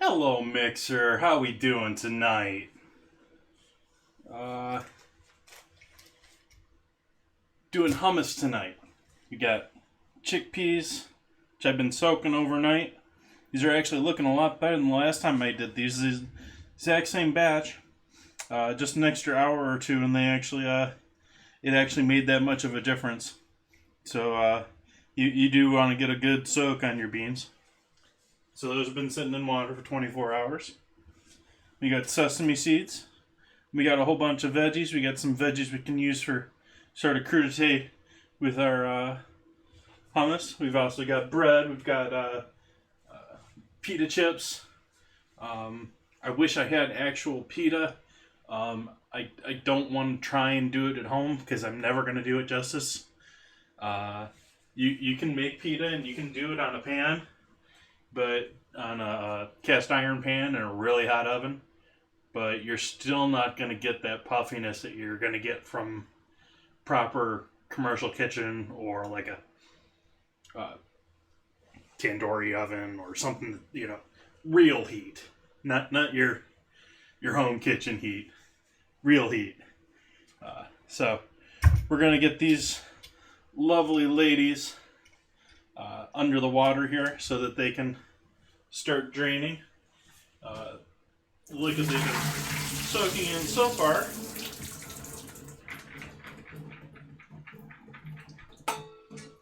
Hello, Mixer. How we doing tonight? Doing hummus tonight. We got chickpeas, which I've been soaking overnight. These are actually looking a lot better than the last time I did these. This exact same batch, just an extra hour or two, and it actually made that much of a difference. So you do want to get a good soak on your beans. So those have been sitting in water for 24 hours. We got sesame seeds. We got a whole bunch of veggies. We got some veggies we can use for sort of crudité with our hummus. We've also got bread. We've got pita chips. I wish I had actual pita. I don't want to try and do it at home because I'm never going to do it justice. You can make pita and you can do it on a pan, but on a cast iron pan in a really hot oven. But you're still not going to get that puffiness that you're going to get from proper commercial kitchen or like a tandoori oven or something, real heat. Not your home kitchen heat. Real heat. So we're going to get these lovely ladies under the water here so that they can start draining. Look at they've been soaking in so far.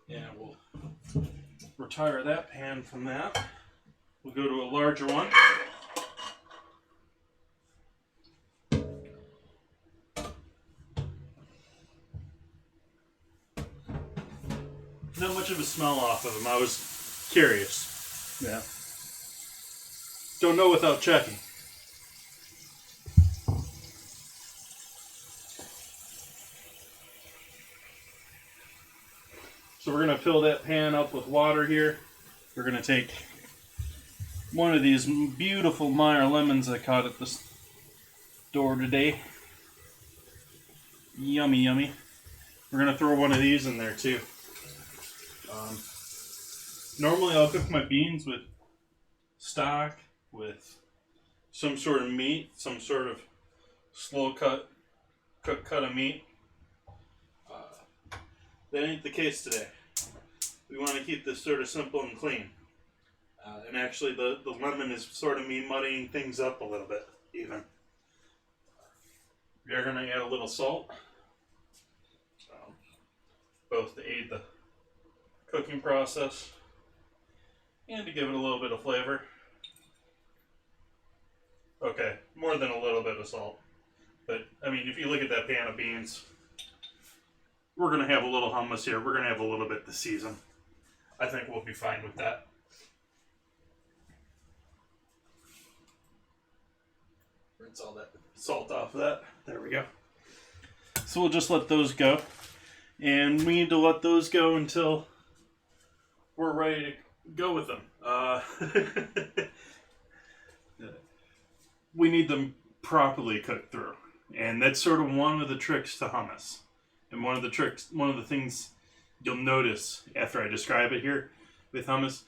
Yeah, we'll retire that pan from that. We'll go to a larger one. Not much of a smell off of them. I was curious. Yeah. Don't know without checking. So we're going to fill that pan up with water here. We're going to take one of these beautiful Meyer lemons I caught at the store today. Yummy, yummy. We're going to throw one of these in there too. Normally I'll cook my beans with stock, with some sort of meat, some sort of slow cut of meat. That ain't the case today. We want to keep this sort of simple and clean. And actually the lemon is sort of me muddying things up a little bit, even. We are going to add a little salt. Both to aid the cooking process and to give it a little bit of flavor. Okay, more than a little bit of salt. But, I mean, if you look at that pan of beans, we're going to have a little hummus here. We're going to have a little bit to season. I think we'll be fine with that. Rinse all that salt off of that. There we go. So we'll just let those go. And we need to let those go until we're ready to go with them. We need them properly cooked through. And that's sort of one of the tricks to hummus. And one of the things you'll notice after I describe it here with hummus,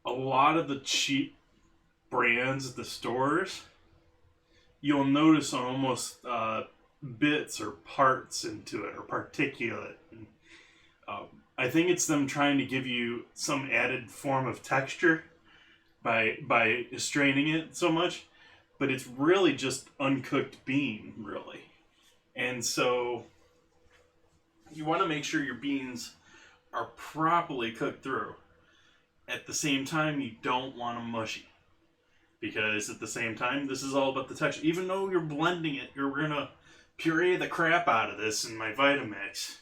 a lot of the cheap brands at the stores, you'll notice almost bits or parts into it or particulate. And, I think it's them trying to give you some added form of texture by straining it so much, but it's really just uncooked bean, really. And so you want to make sure your beans are properly cooked through. At the same time, you don't want them mushy. Because at the same time, this is all about the texture. Even though you're blending it, you're going to puree the crap out of this in my Vitamix.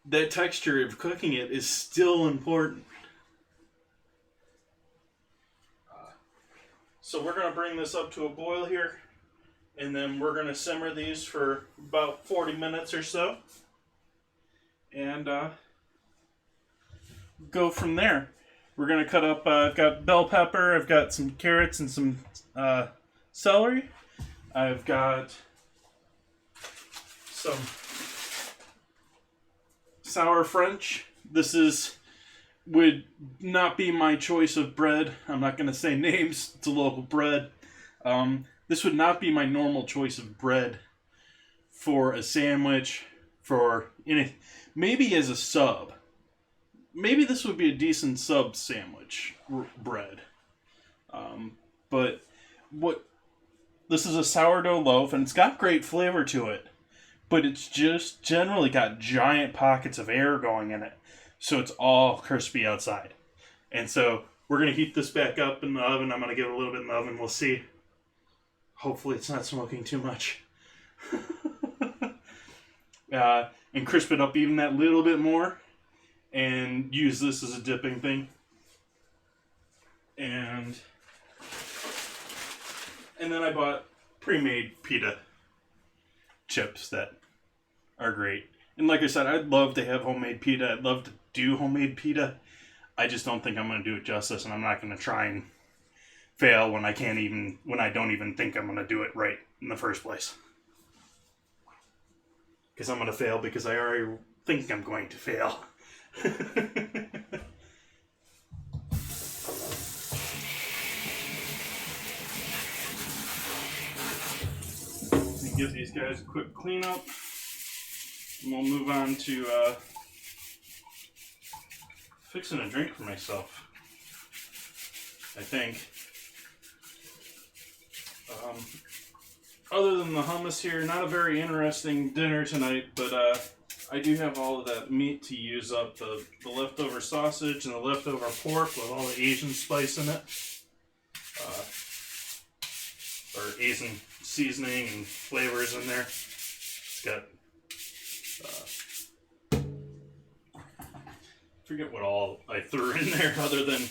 That texture of cooking it is still important. So we're going to bring this up to a boil here. And then we're going to simmer these for about 40 minutes or so. And go from there. We're going to cut up, I've got bell pepper, I've got some carrots and some celery. I've got some sour French. This is would not be my choice of bread. I'm not going to say names. It's a local bread. This would not be my normal choice of bread for a sandwich, maybe as a sub. Maybe this would be a decent sub sandwich bread. But this is a sourdough loaf, and it's got great flavor to it. But it's just generally got giant pockets of air going in it. So it's all crispy outside. And so we're going to heat this back up in the oven. I'm going to give it a little bit in the oven. We'll see. Hopefully it's not smoking too much. And crisp it up even that little bit more. And use this as a dipping thing. And then I bought pre-made pita chips that are great. And like I said, I'd love to have homemade pita. I'd love to do homemade pita. I just don't think I'm going to do it justice, and I'm not going to try and fail when I don't even think I'm going to do it right in the first place. Because I'm going to fail because I already think I'm going to fail. Give these guys a quick cleanup, and we'll move on to fixing a drink for myself, I think. Other than the hummus here, not a very interesting dinner tonight, but I do have all of that meat to use up, the leftover sausage and the leftover pork with all the Asian spice in it, or Asian seasoning and flavors in there. It's got forget what all I threw in there other than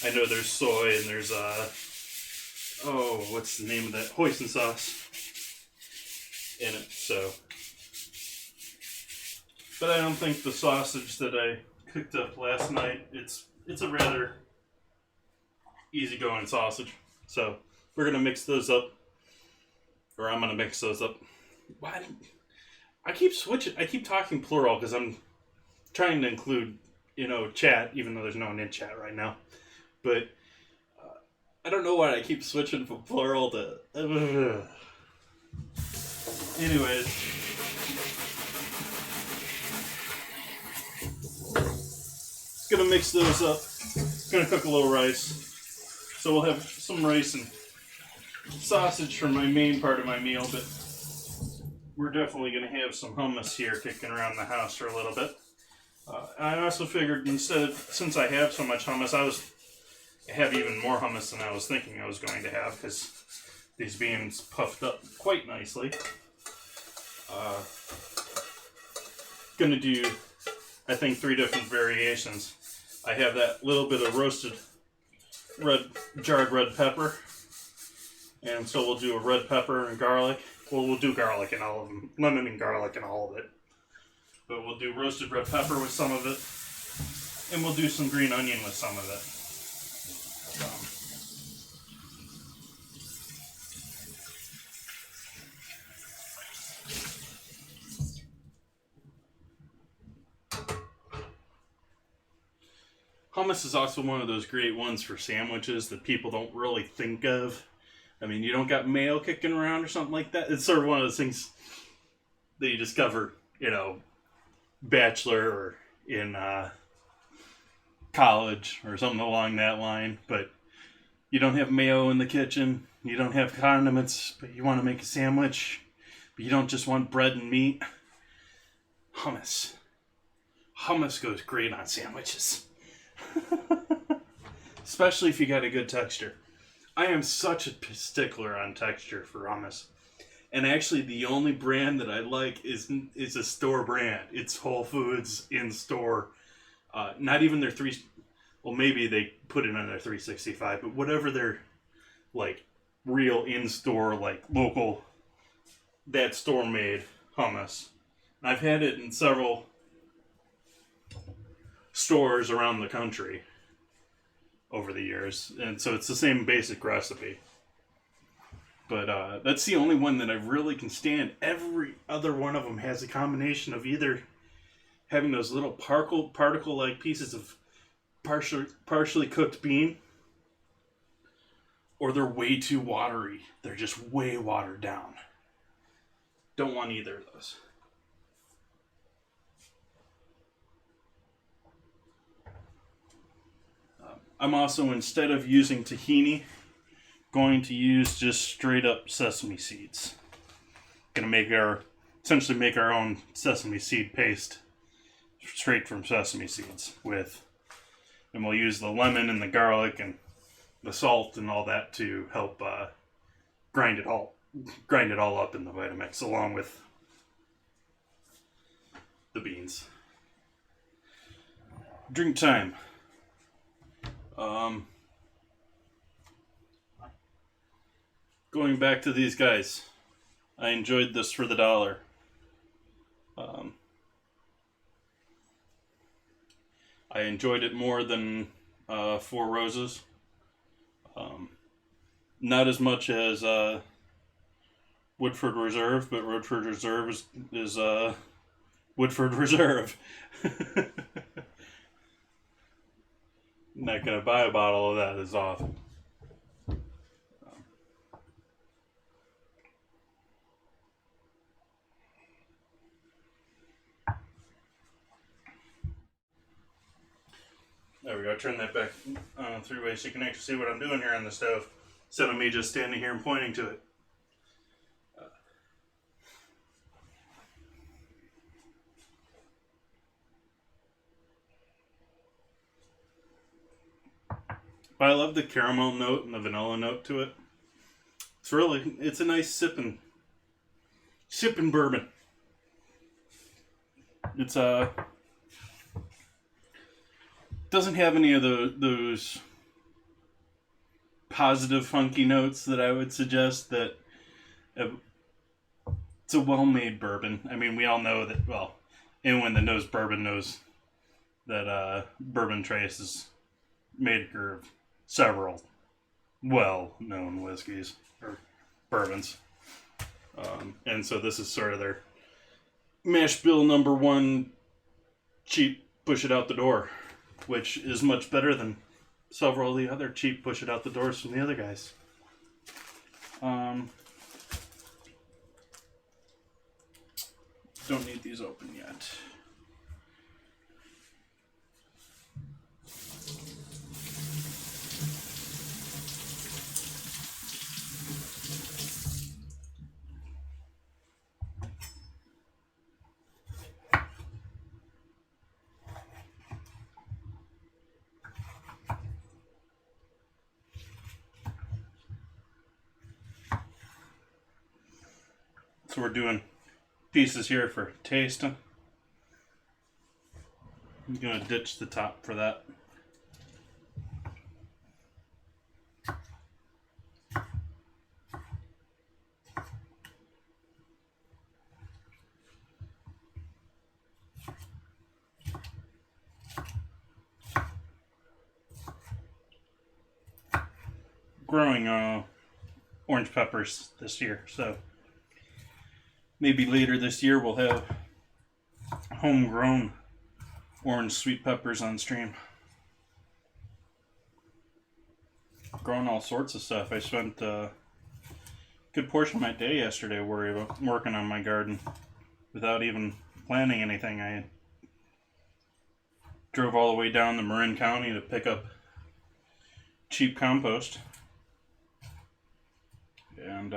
I know there's soy and there's what's the name of that, hoisin sauce in it. So, but I don't think the sausage that I cooked up last night, it's a rather easygoing sausage. So we're gonna mix those up. Or I'm going to mix those up. Why? I keep switching. I keep talking plural because I'm trying to include, chat, even though there's no one in chat right now. But I don't know why I keep switching from plural to... Anyways. Going to mix those up. Going to cook a little rice. So we'll have some rice and sausage for my main part of my meal, but we're definitely going to have some hummus here kicking around the house for a little bit. I also figured since I have so much hummus, I have even more hummus than I was thinking I was going to have because these beans puffed up quite nicely. Going to do, I think, 3 different variations. I have that little bit of roasted jarred red pepper. And so we'll do a red pepper and garlic. Well, we'll do garlic in all of them. Lemon and garlic in all of it. But we'll do roasted red pepper with some of it. And we'll do some green onion with some of it. Hummus is also one of those great ones for sandwiches that people don't really think of. I mean, you don't got mayo kicking around or something like that. It's sort of one of those things that you discover, bachelor or in college or something along that line. But you don't have mayo in the kitchen. You don't have condiments, but you want to make a sandwich. But you don't just want bread and meat. Hummus. Hummus goes great on sandwiches. Especially if you got a good texture. I am such a stickler on texture for hummus. And actually the only brand that I like is a store brand. It's Whole Foods in store. Not even their maybe they put it on their 365, but whatever their real in-store, local, that store made hummus. I've had it in several stores around the country over the years, and so it's the same basic recipe. But that's the only one that I really can stand. Every other one of them has a combination of either having those little particle-like pieces of partially cooked bean, or they're way too watery. They're just way watered down. Don't want either of those. I'm also, instead of using tahini, going to use just straight up sesame seeds. Gonna essentially make our own sesame seed paste straight from sesame seeds and we'll use the lemon and the garlic and the salt and all that to help grind it all up in the Vitamix along with the beans. Drink time. Going back to these guys, I enjoyed this for the $1. I enjoyed it more than Four Roses. Not as much as Woodford Reserve, but Woodford Reserve is Woodford Reserve. Not gonna buy a bottle of that as often. There we go. Turn that back on 3-way so you can actually see what I'm doing here on the stove, instead of me just standing here and pointing to it. But I love the caramel note and the vanilla note to it. It's a nice sipping bourbon. It's doesn't have any of those positive funky notes that I would suggest that it's a well-made bourbon. I mean, we all know that, well, anyone that knows bourbon knows that Bourbon Trace is made of several well-known whiskeys or bourbons. And so this is sort of their mash bill number 1 cheap push it out the door, which is much better than several of the other cheap push it out the doors from the other guys. Don't need these open yet. So we're doing pieces here for tasting. I'm going to ditch the top for that. Growing orange peppers this year, so maybe later this year we'll have homegrown orange sweet peppers on stream. Growing all sorts of stuff. I spent a good portion of my day yesterday working on my garden without even planning anything. I drove all the way down to Marin County to pick up cheap compost and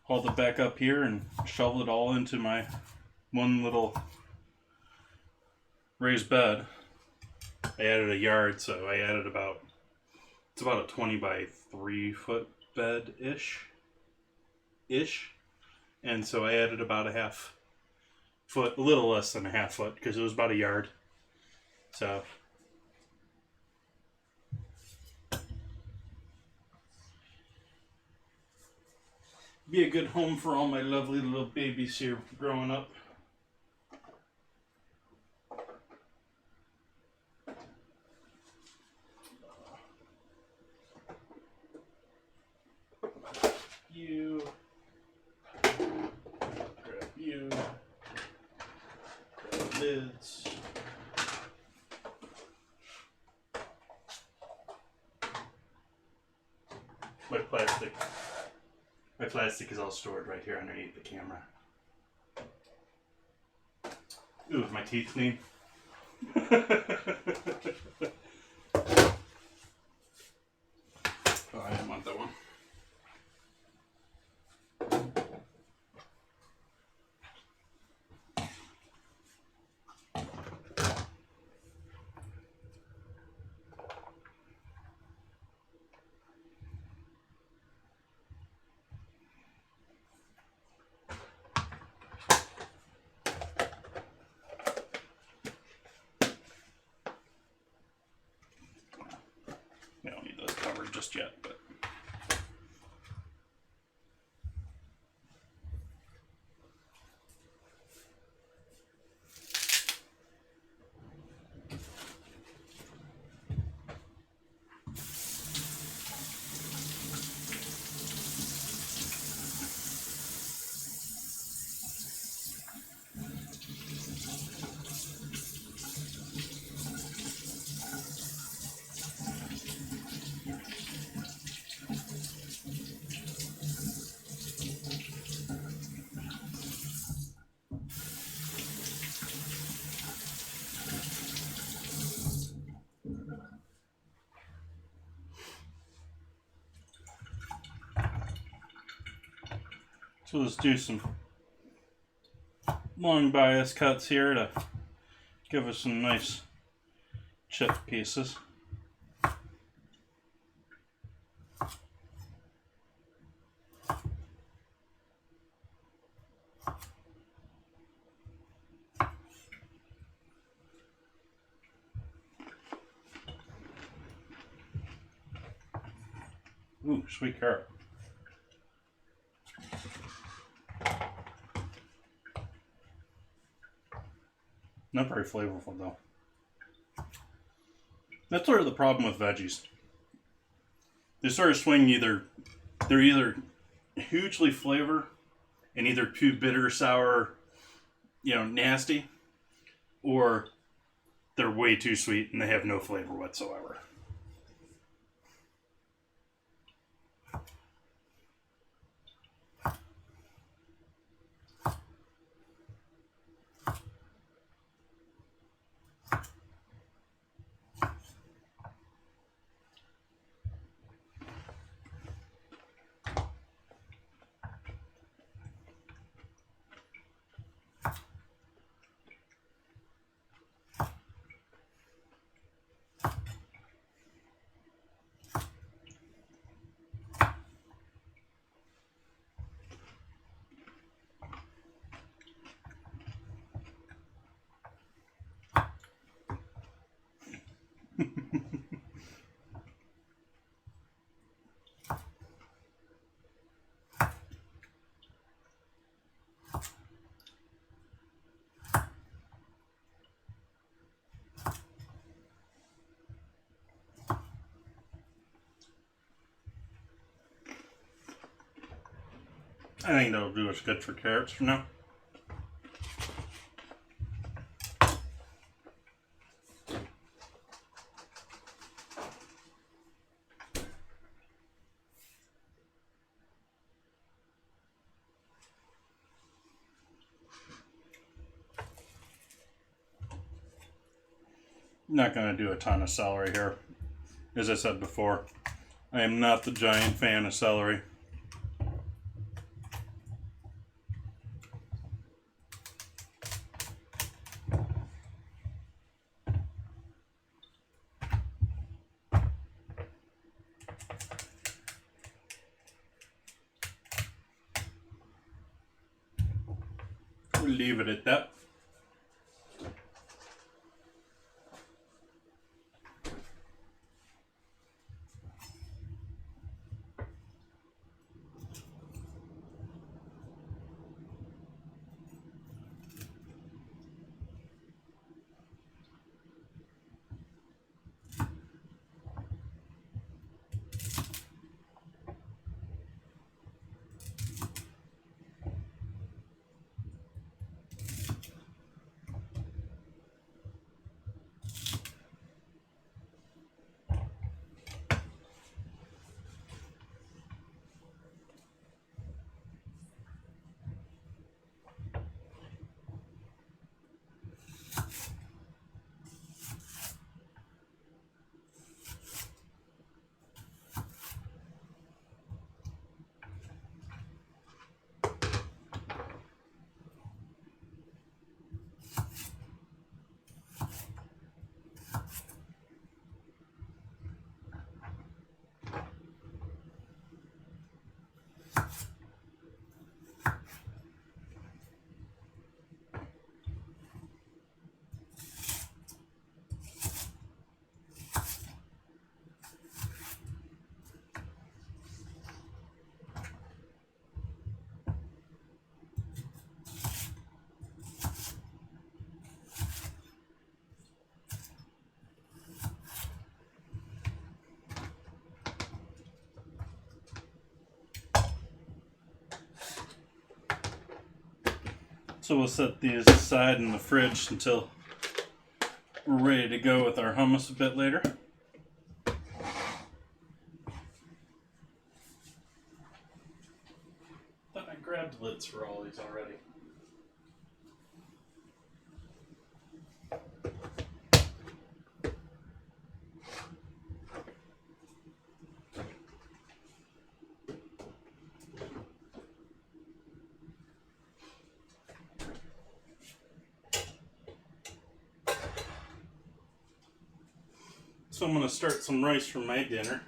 hauled it back up here and shoveled it all into my one little raised bed. I added a yard, so I added it's about a 20 by 3 foot bed ish, and so I added about a half foot, a little less than a half foot, because it was about a yard. So be a good home for all my lovely little babies here growing up. You, grab you, grab lids. My plastic. My plastic is all stored right here underneath the camera. Ooh, is my teeth clean? Oh, I didn't want that one. We don't need those covered just yet, but. So let's do some long bias cuts here to give us some nice chip pieces. Ooh, sweet carrot. Not very flavorful though. That's sort of the problem with veggies. They sort of swing they're either hugely flavor and either too bitter, sour, nasty, or they're way too sweet and they have no flavor whatsoever. I think that'll do us good for carrots for now. Not going to do a ton of celery here. As I said before, I am not the giant fan of celery. We'll leave it at that. So we'll set these aside in the fridge until we're ready to go with our hummus a bit later. Thought I grabbed lids for all these already. So I'm going to start some rice for my dinner.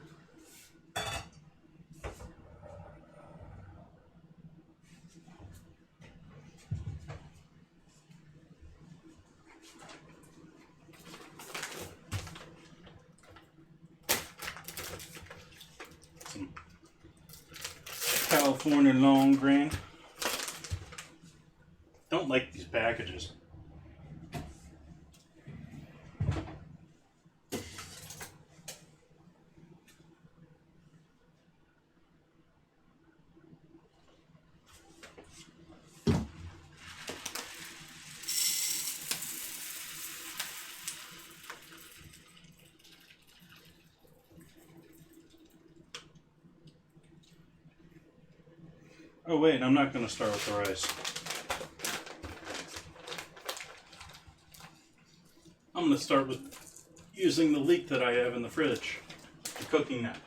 Some California long grain. Don't like these packages. Oh wait, I'm not going to start with the rice. I'm going to start with using the leek that I have in the fridge, the cooking net.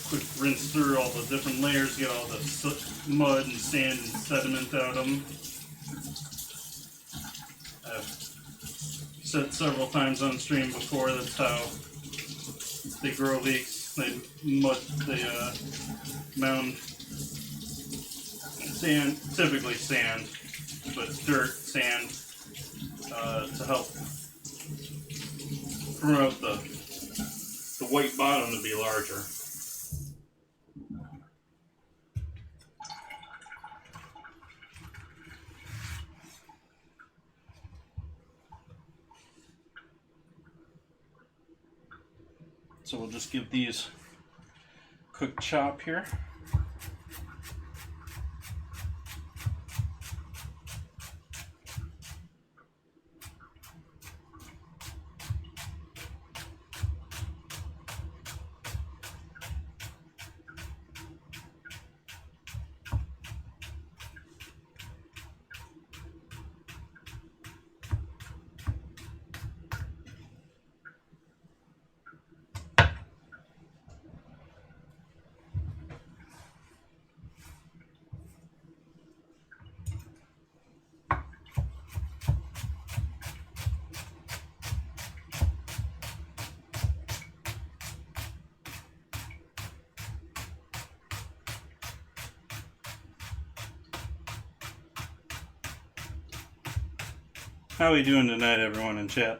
Quick rinse through all the different layers, get all the mud and sand and sediment out of them. I've said several times on stream before, that's how they grow leeks. They mound sand, typically sand, but dirt, sand, to help promote the white bottom to be larger. So we'll just give these a quick chop here. How are we doing tonight, everyone in chat?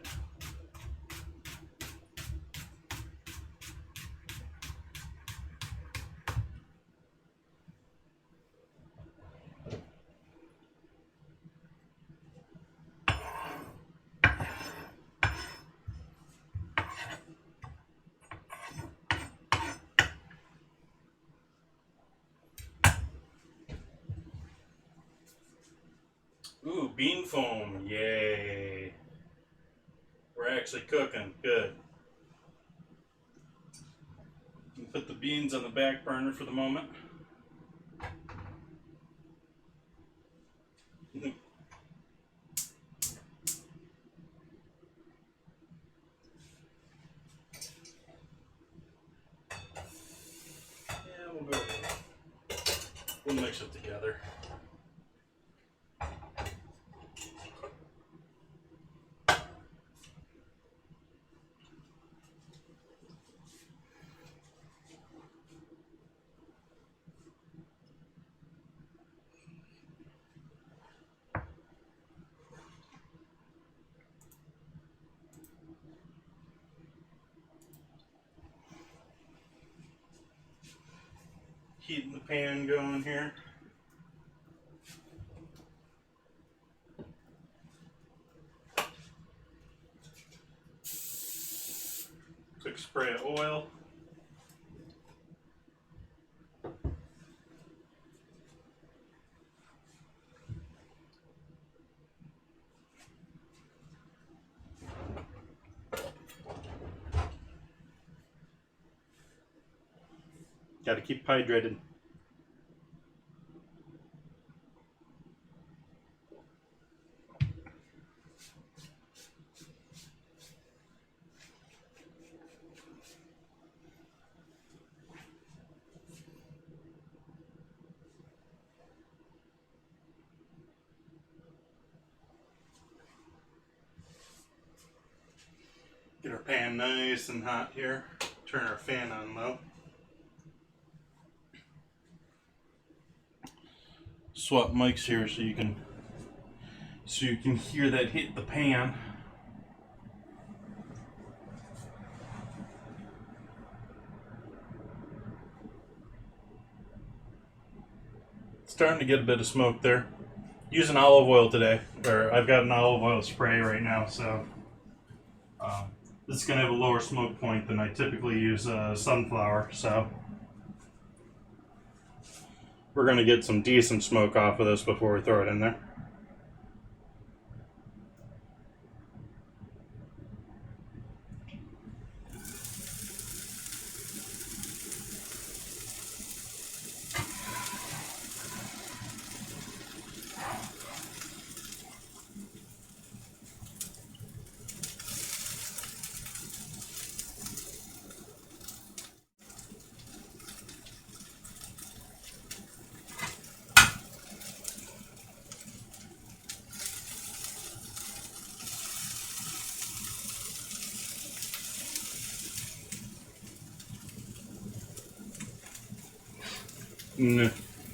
Ooh, bean foam, yay. We're actually cooking, good. Put the beans on the back burner for the moment. Yeah, we'll mix it together. Heating the pan going here. Quick spray of oil. Got to keep hydrated. Get our pan nice and hot here. Turn our fan on low. Swap mics here so you can hear that hit the pan. Starting to get a bit of smoke there. Using olive oil today, or I've got an olive oil spray right now, so this is going to have a lower smoke point than I typically use sunflower, so we're going to get some decent smoke off of this before we throw it in there.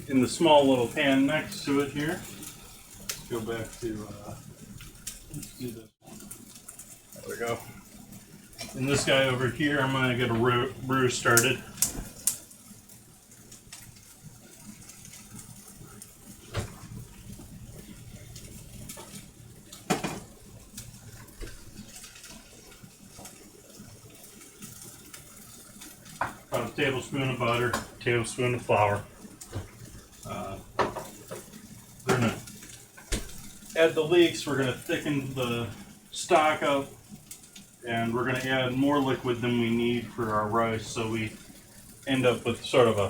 In the small little pan next to it here, let's go back to, let's do this one. There we go. And this guy over here, I'm going to get a roux started. About a tablespoon of butter, tablespoon of flour. We're going to add the leeks, we're going to thicken the stock up, and we're going to add more liquid than we need for our rice, so we end up with sort of a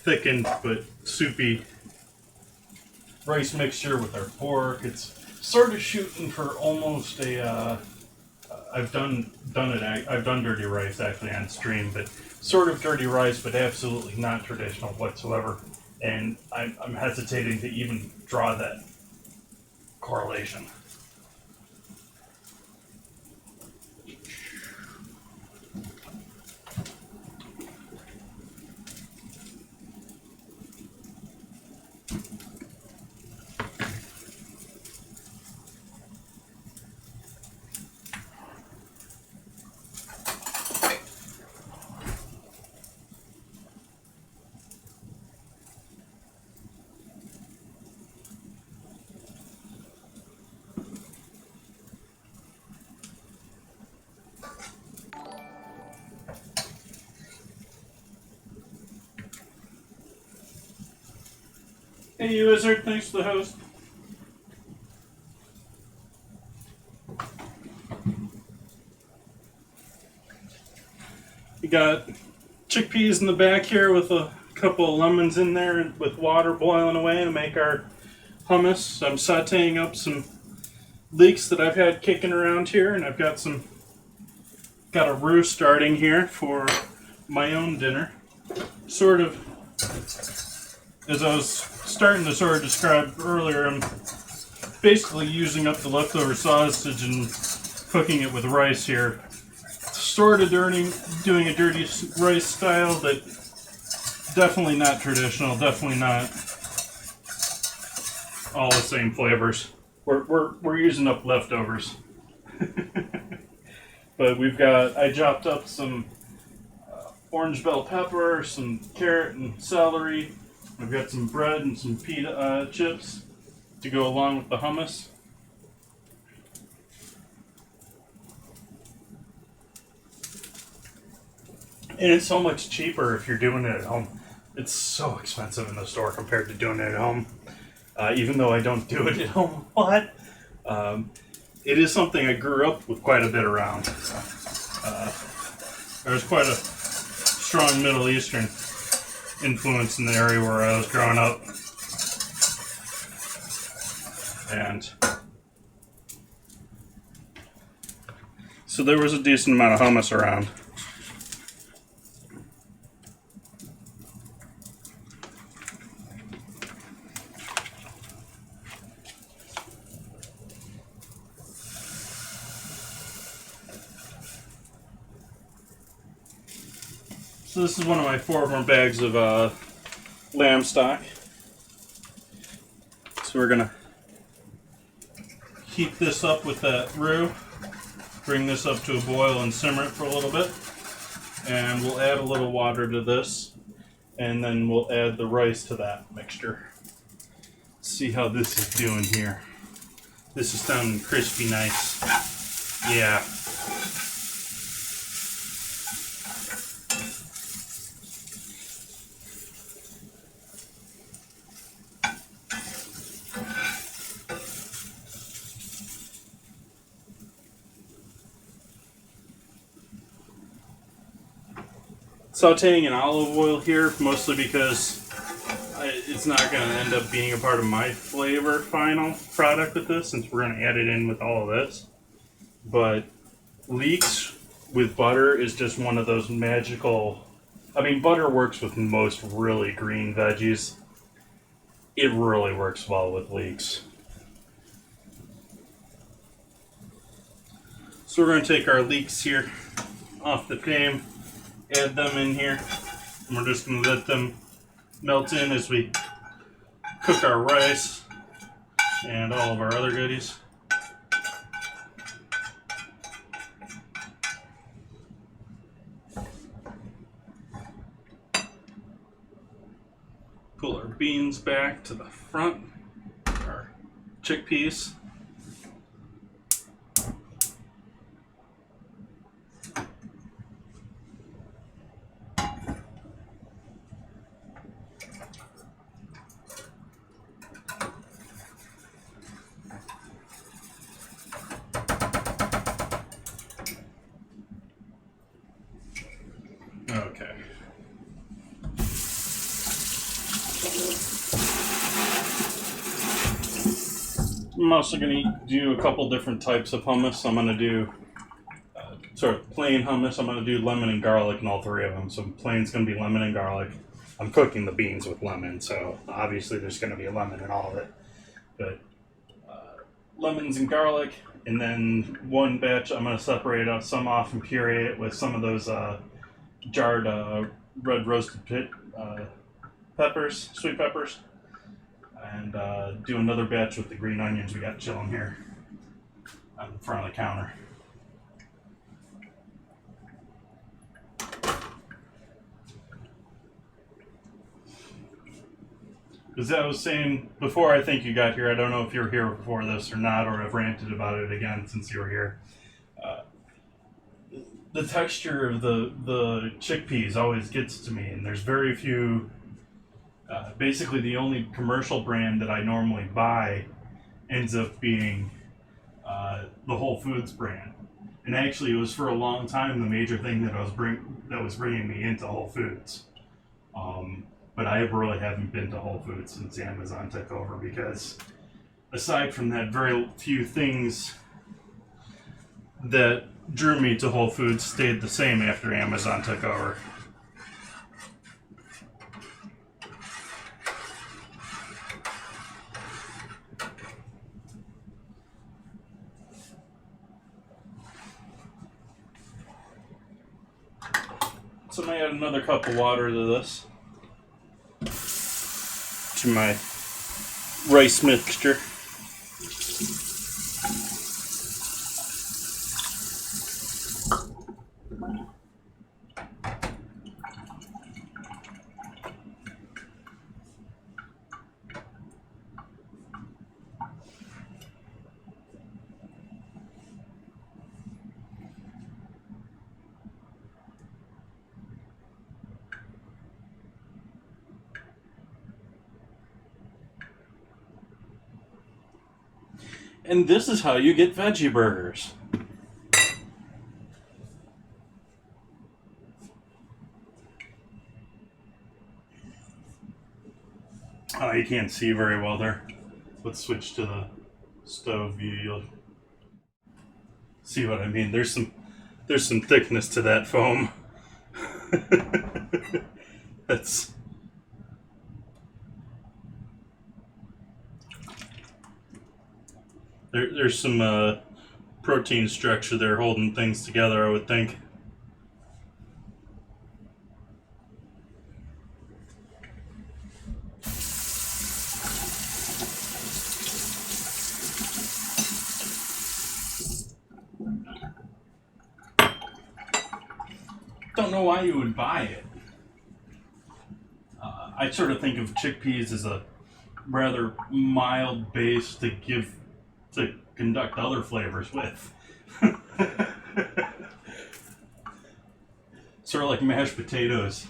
thickened but soupy rice mixture with our pork. It's sort of shooting for almost a, I've done dirty rice actually on stream, but sort of dirty rice, but absolutely not traditional whatsoever. And I'm hesitating to even draw that correlation. Hey, you wizard, thanks for the host. You got chickpeas in the back here with a couple of lemons in there with water boiling away to make our hummus. I'm sauteing up some leeks that I've had kicking around here, and I've got a roux starting here for my own dinner. Sort of, as I was starting to sort of describe earlier, I'm basically using up the leftover sausage and cooking it with rice here. Sort of doing a dirty rice style, but definitely not traditional, definitely not all the same flavors. We're using up leftovers. But I chopped up some orange bell pepper, some carrot and celery. I've got some bread and some pita chips to go along with the hummus. And it's so much cheaper if you're doing it at home. It's so expensive in the store compared to doing it at home. Even though I don't do it at home a lot, it is something I grew up with quite a bit around. There's quite a strong Middle Eastern influence in the area where I was growing up. And so there was a decent amount of hummus around. So this is one of my 4 more bags of lamb stock. So we're gonna heat this up with that roux, bring this up to a boil and simmer it for a little bit, and we'll add a little water to this, and then we'll add the rice to that mixture. Let's see how this is doing here. This is sounding crispy nice. Yeah. Sauteing in olive oil here, mostly because it's not going to end up being a part of my flavor final product with this, since we're going to add it in with all of this. But leeks with butter is just one of those magical... I mean, butter works with most really green veggies. It really works well with leeks. So we're going to take our leeks here off the flame, add them in here, and we're just going to let them melt in as we cook our rice and all of our other goodies. Pull our beans back to the front, our chickpeas. Okay. I'm also going to do a couple different types of hummus. I'm going to do sort of plain hummus. I'm going to do lemon and garlic in all 3 of them. So plain's going to be lemon and garlic. I'm cooking the beans with lemon, so obviously there's going to be a lemon in all of it. But lemons and garlic, and then one batch I'm going to separate out some off and puree it with some of those jarred red roasted peppers, sweet peppers, and do another batch with the green onions we got chilling here on the front of the counter. As I was saying before, I think you got here. I don't know if you were here before this or not, or I've ranted about it again since you were here. The texture of the chickpeas always gets to me, and there's very few. Basically, the only commercial brand that I normally buy ends up being the Whole Foods brand. And actually, it was for a long time the major thing that was bringing me into Whole Foods. But I really haven't been to Whole Foods since Amazon took over, because aside from that, very few things that drew me to Whole Foods stayed the same after Amazon took over. So I'm going to add another cup of water to this, to my rice mixture. And this is how you get veggie burgers. Oh, you can't see very well there. Let's switch to the stove view. You'll see what I mean. There's some thickness to that foam. That's there's some protein structure there holding things together, I would think. Don't know why you would buy it. I sort of think of chickpeas as a rather mild base to conduct other flavors with. Sort of like mashed potatoes.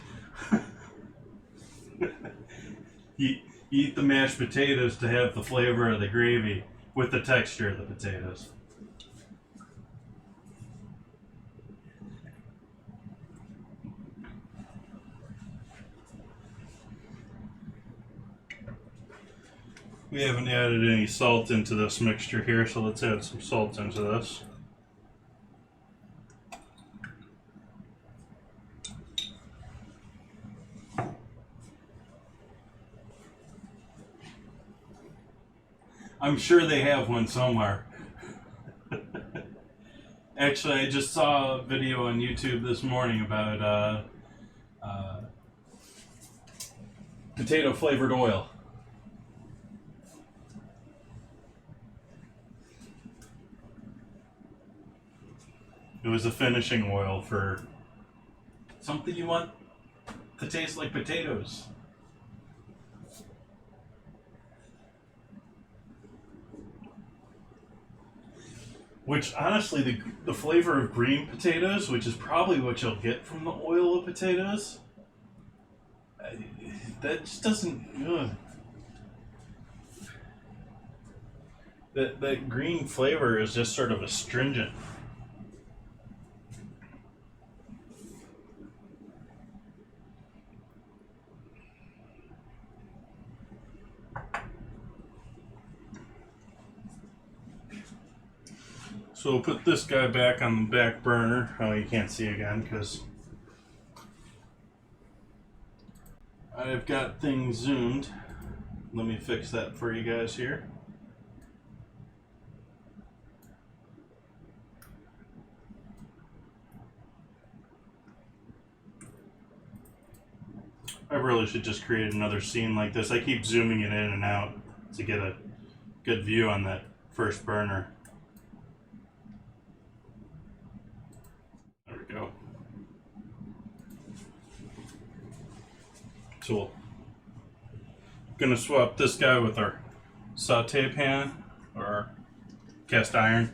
You eat the mashed potatoes to have the flavor of the gravy with the texture of the potatoes. We haven't added any salt into this mixture here, so let's add some salt into this. I'm sure they have one somewhere. Actually, I just saw a video on YouTube this morning about potato flavored oil. It was a finishing oil for something you want to taste like potatoes. Which, honestly, the flavor of green potatoes, which is probably what you'll get from the oil of potatoes, that just doesn't... Ugh. That green flavor is just sort of astringent. So we'll put this guy back on the back burner. Oh, you can't see again because I've got things zoomed. Let me fix that for you guys here. I really should just create another scene like this. I keep zooming it in and out to get a good view on that first burner. There we go. So we're gonna swap this guy with our saute pan or our cast iron.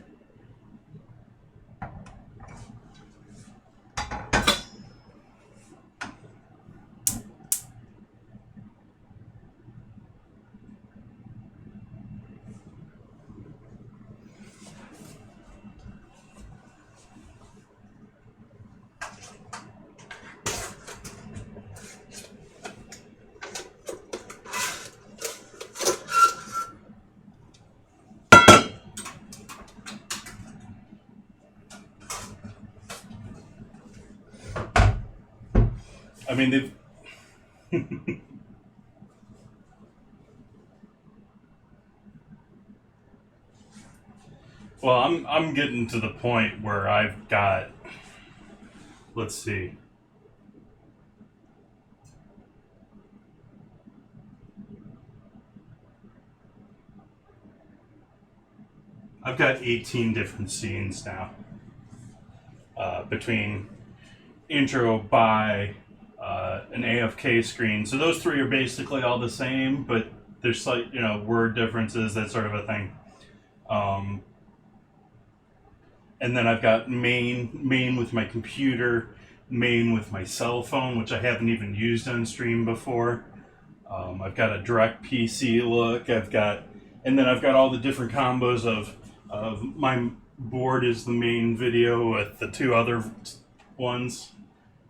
I mean, they've well, I'm getting to the point where I've got, let's see. I've got 18 different scenes now. Between intro, by, an AFK screen. So those three are basically all the same, but there's slight, word differences, that sort of a thing. And then I've got main with my computer, main with my cell phone, which I haven't even used on stream before. I've got a direct PC look. I've got And then I've got all the different combos of my board is the main video with the two other ones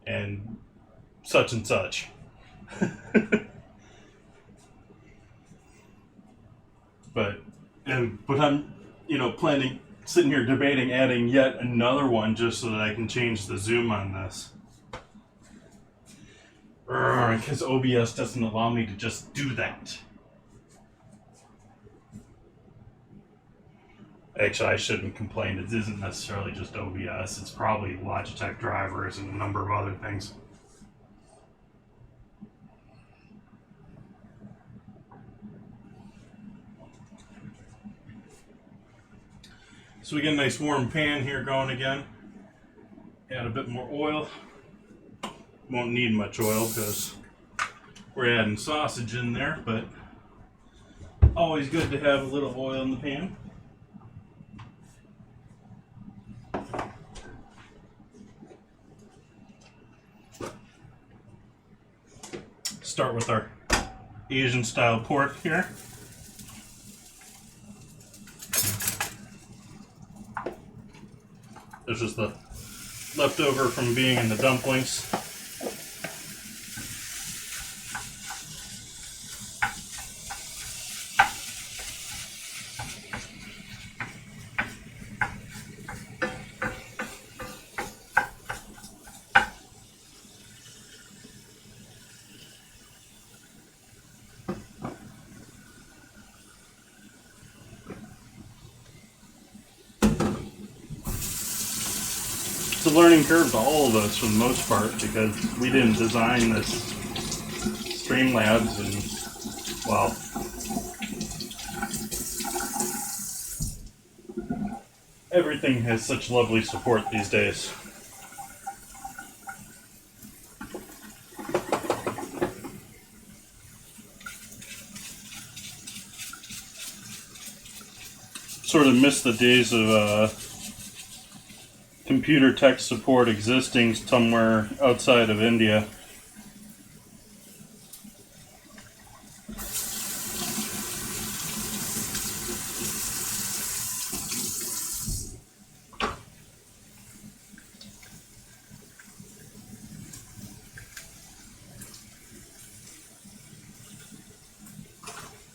and such and such. But I'm, planning, sitting here debating adding yet another one just so that I can change the zoom on this. Because OBS doesn't allow me to just do that. Actually, I shouldn't complain. It isn't necessarily just OBS. It's probably Logitech drivers and a number of other things. So we get a nice warm pan here going again. Add a bit more oil. Won't need much oil because we're adding sausage in there, but always good to have a little oil in the pan. Start with our Asian style pork here. This is the leftover from being in the dumplings. It's a learning curve to all of us for the most part because we didn't design this Streamlabs and, well, everything has such lovely support these days. Sort of miss the days of computer tech support existing somewhere outside of India.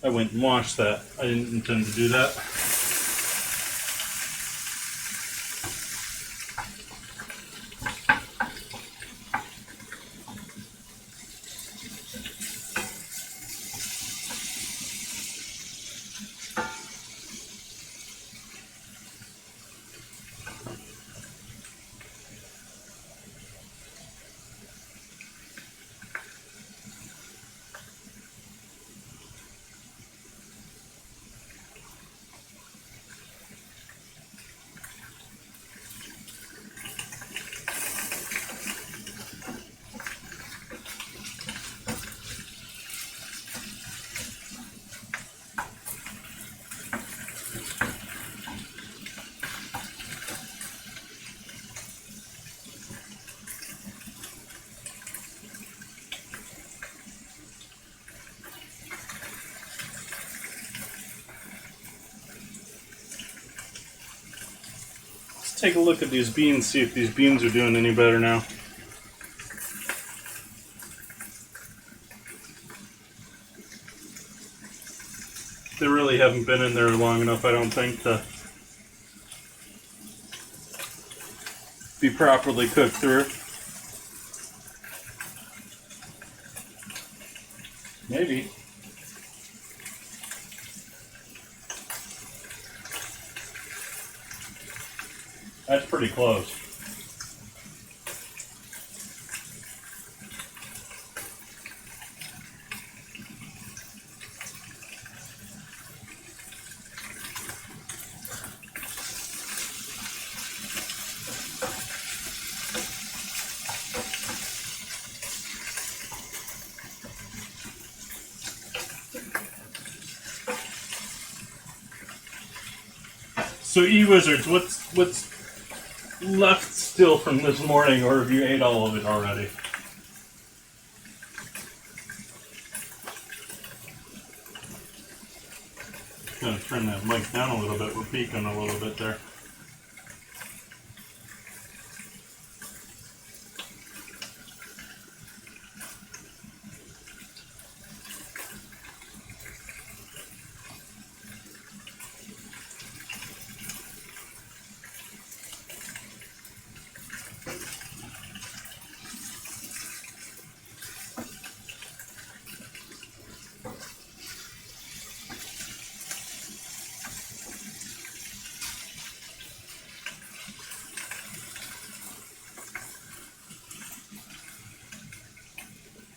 I went and washed that. I didn't intend to do that. Take a look at these beans, see if these beans are doing any better now. They really haven't been in there long enough, I don't think, to be properly cooked through. Maybe. That's pretty close. So, E-Wizards, what's left still from this morning, or have you ate all of it already? Gonna turn that mic down a little bit. We're peaking a little bit there.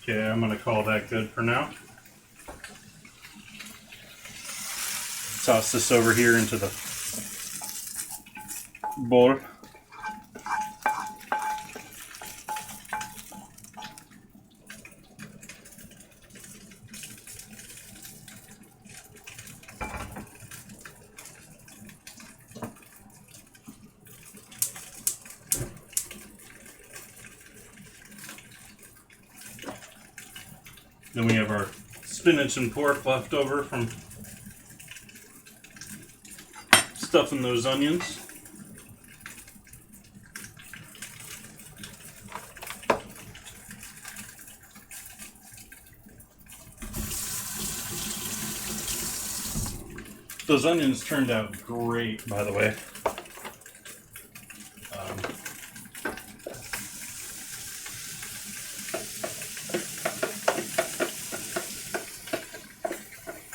Okay, I'm going to call that good for now. Toss this over here into the bowl. Then we have our spinach and pork left over from stuffing those onions. Those onions turned out great, by the way.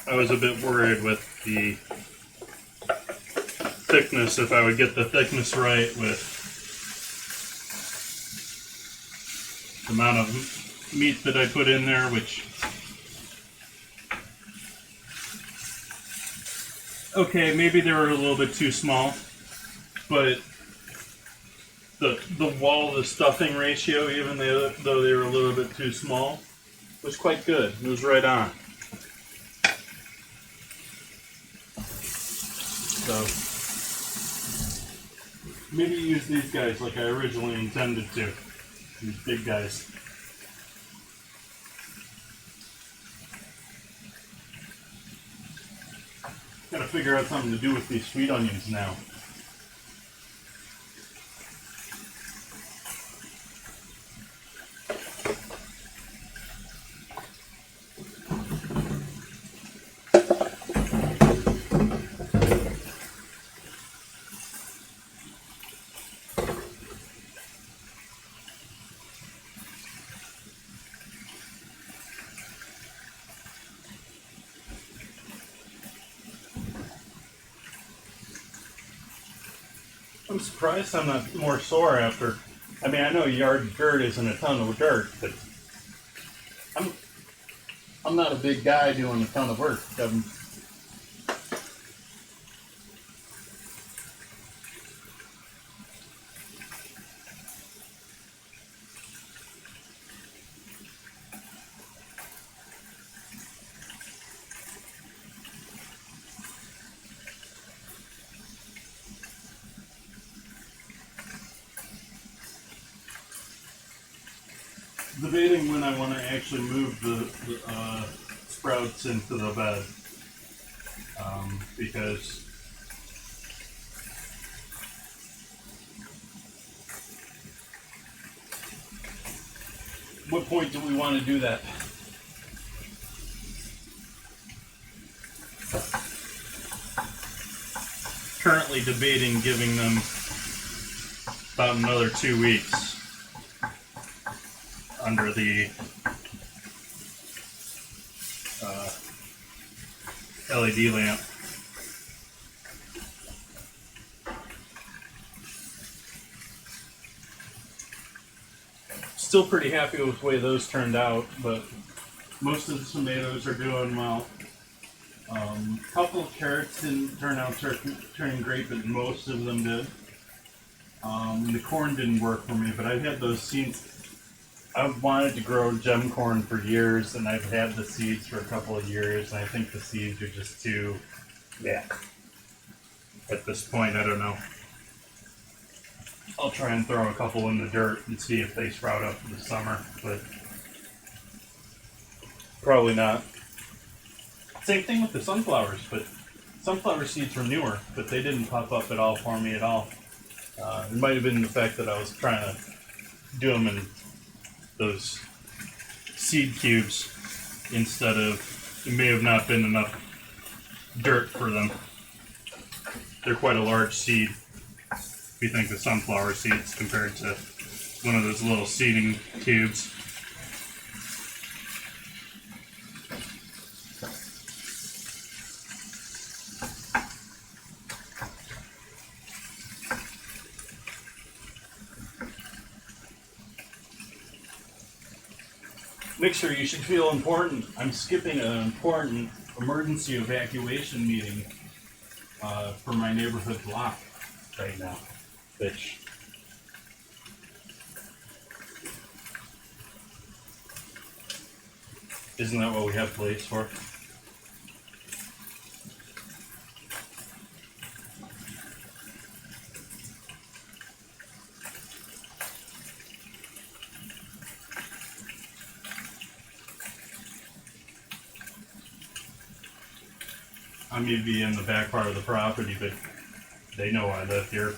I was a bit worried with the thickness, if I would get the thickness right with the amount of meat that I put in there, which, okay, maybe they were a little bit too small, but the wall to stuffing ratio, even though they were a little bit too small, was quite good. It was right on. So maybe use these guys like I originally intended to. These big guys. Gotta figure out something to do with these sweet onions now. I'm surprised I'm not more sore after. I mean, I know yard dirt isn't a ton of dirt, but I'm not a big guy doing a ton of work. Debating when I want to actually move the sprouts into the bed, because what point do we want to do that? Currently debating giving them about another 2 weeks under the LED lamp. Still pretty happy with the way those turned out, but most of the tomatoes are doing well. A couple of carrots didn't turn out turning great, but most of them did. The corn didn't work for me, but I had those seeds. I've wanted to grow gem corn for years, and I've had the seeds for a couple of years, and I think the seeds are just too, at this point, I don't know. I'll try and throw a couple in the dirt and see if they sprout up for the summer, but probably not. Same thing with the sunflowers, but sunflower seeds were newer, but they didn't pop up at all for me at all. It might have been the fact that I was trying to do them in those seed cubes instead of, it may have not been enough dirt for them. They're quite a large seed if you think of sunflower seeds compared to one of those little seeding cubes. Mixer, you should feel important. I'm skipping an important emergency evacuation meeting for my neighborhood block right now. Which isn't that what we have police for? I may be in the back part of the property, but they know I live here.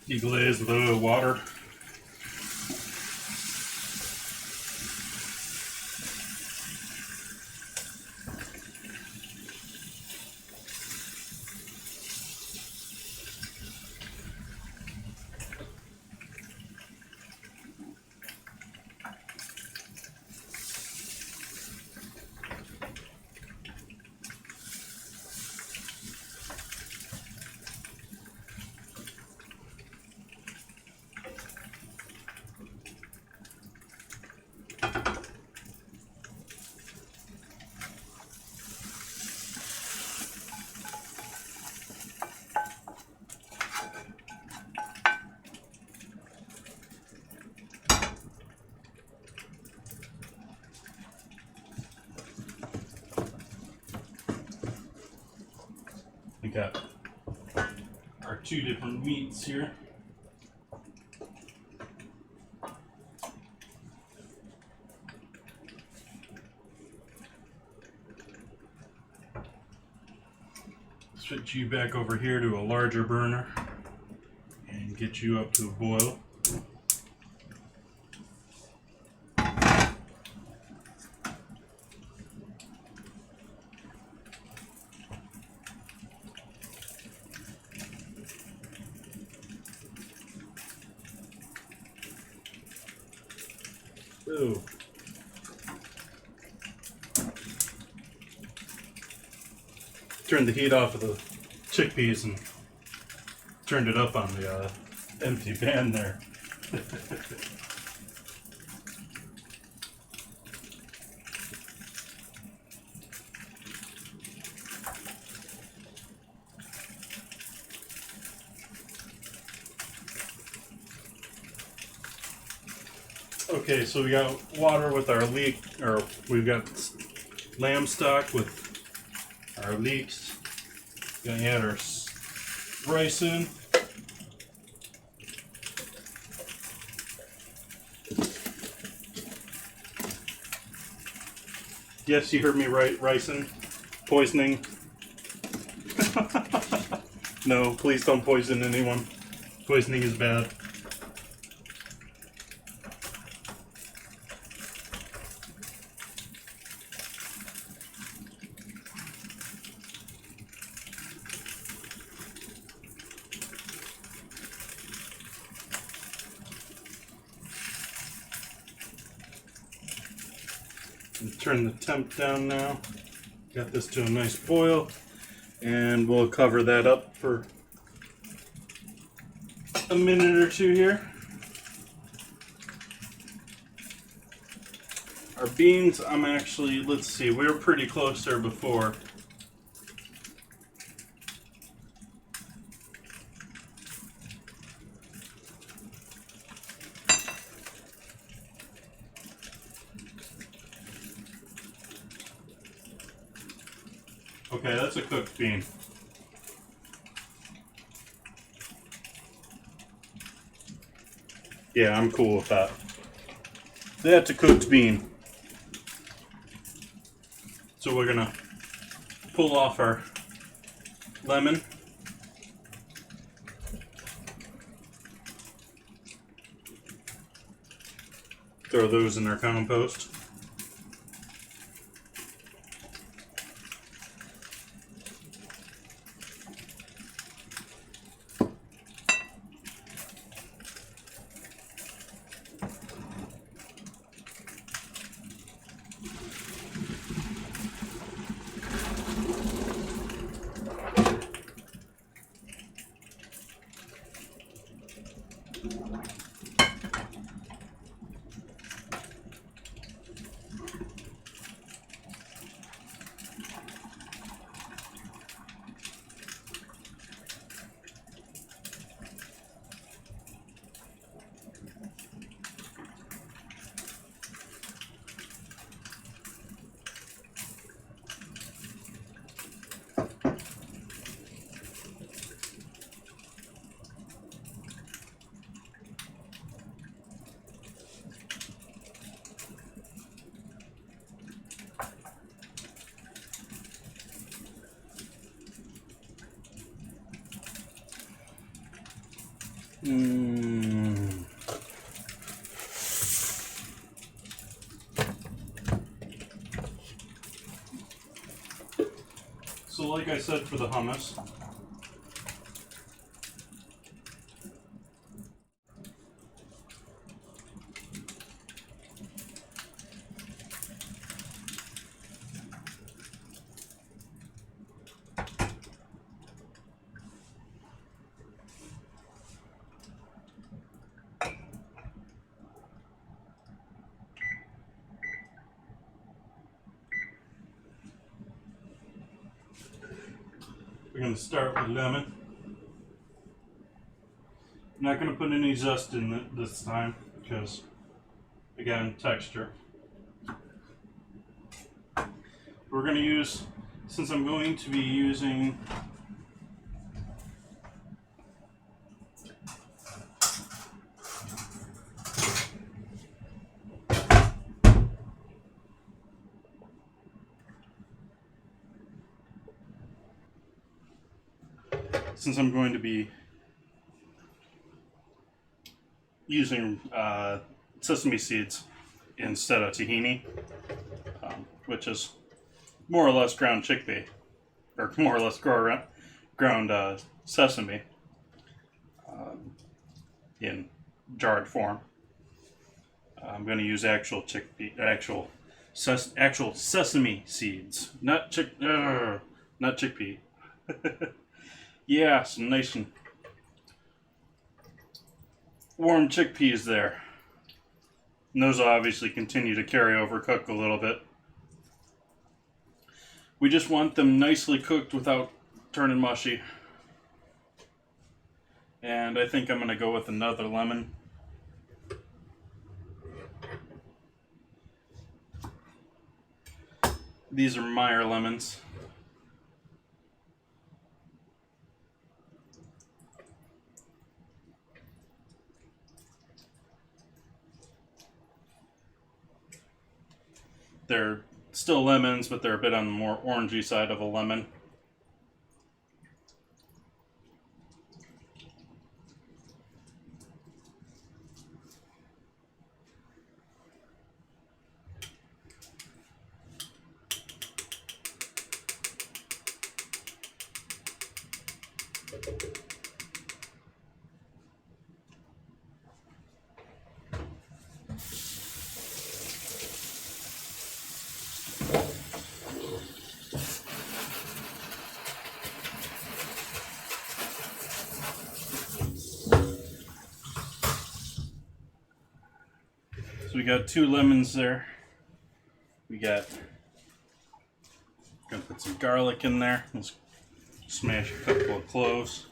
Deglaze with a little water. We got our two different meats here. Switch you back over here to a larger burner and get you up to a boil. Ooh. Turned the heat off of the chickpeas and turned it up on the empty pan there. Okay, so we got water with our leek, or we've got lamb stock with our leeks. Gonna add our rice in. Yes, you heard me right, ricin. Poisoning. No, please don't poison anyone. Poisoning is bad. Turn the temp down now. Got this to a nice boil, and we'll cover that up for a minute or two here. Our beans, I'm actually, let's see, we were pretty close there before. Okay, that's a cooked bean. Yeah, I'm cool with that. That's a cooked bean. So we're gonna pull off our lemon. Throw those in our compost. So like I said for the hummus, we're going to start with lemon. I'm not going to put any zest in it this time because, again, texture. We're going to use, since I'm going to be using sesame seeds instead of tahini, which is more or less ground chickpea, or more or less ground sesame in jarred form. I'm going to use actual chickpea, actual sesame seeds, not chickpea. Yeah, some nice and warm chickpeas there. And those will obviously continue to carry over, cook a little bit. We just want them nicely cooked without turning mushy. And I think I'm going to go with another lemon. These are Meyer lemons. They're still lemons, but they're a bit on the more orangey side of a lemon. So we got 2 lemons there. Gonna put some garlic in there. Let's smash a couple of cloves.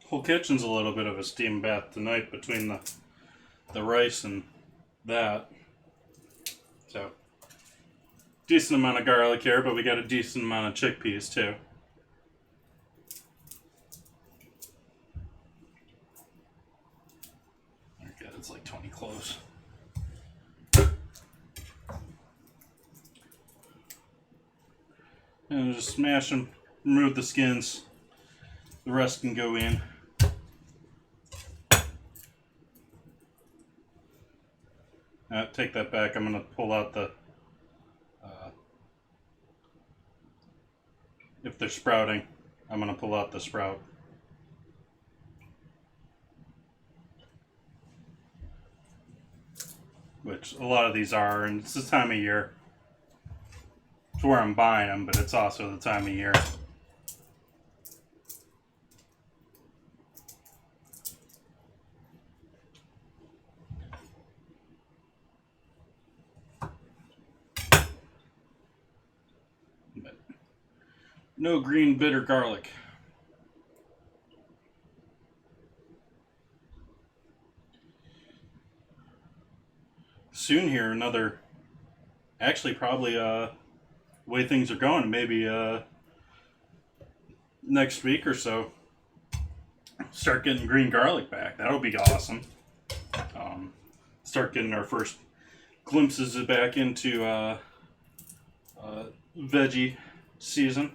Whole kitchen's a little bit of a steam bath tonight between the rice and that. So, decent amount of garlic here, but we got a decent amount of chickpeas too. Okay, that's like 20 cloves. And just smash them, remove the skins. The rest can go in. Take that back. I'm going to pull out the, if they're sprouting, I'm going to pull out the sprout. Which a lot of these are, and it's the time of year. It's where I'm buying them, but it's also the time of year. No green bitter garlic. Soon here, actually probably way things are going, maybe next week or so, start getting green garlic back. That'll be awesome. Start getting our first glimpses back into veggie season.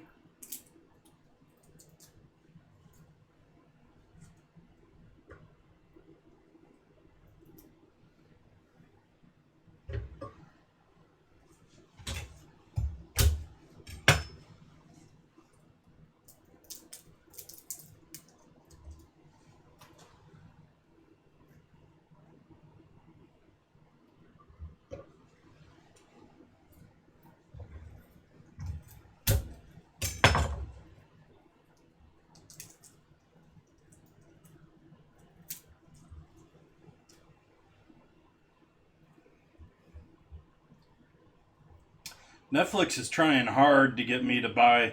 Netflix is trying hard to get me to buy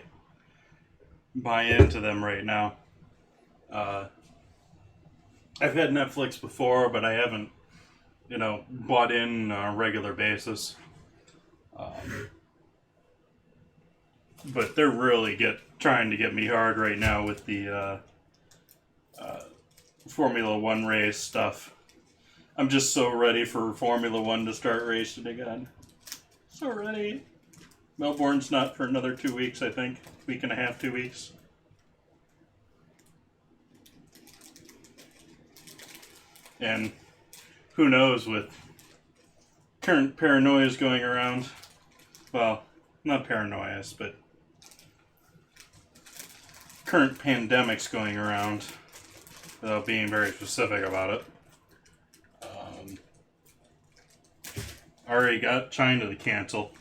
into them right now. I've had Netflix before, but I haven't, bought in on a regular basis. But they're really trying to get me hard right now with the Formula One race stuff. I'm just so ready for Formula One to start racing again. So ready. Melbourne's not for another 2 weeks, I think. Week and a half, 2 weeks. And who knows, with current paranoias going around. Well, not paranoias, but current pandemics going around, without being very specific about it. Already got China to cancel.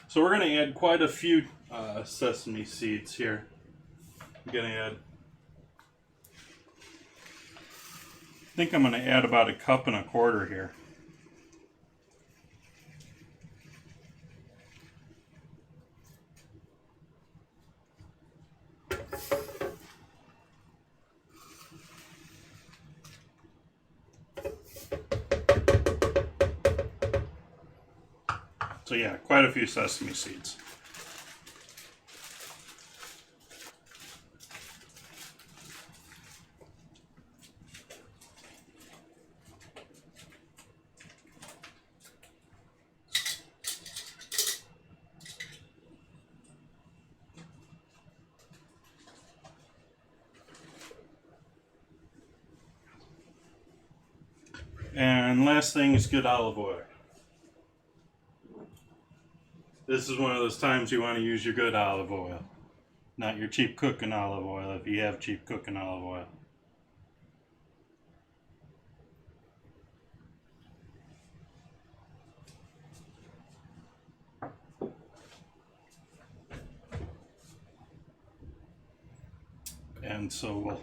So we're going to add quite a few sesame seeds here. I'm going to add, I think I'm going to add about 1.25 cups here. So yeah, quite a few sesame seeds. And last thing is good olive oil. This is one of those times you want to use your good olive oil, not your cheap cooking olive oil if you have cheap cooking olive oil. And so we'll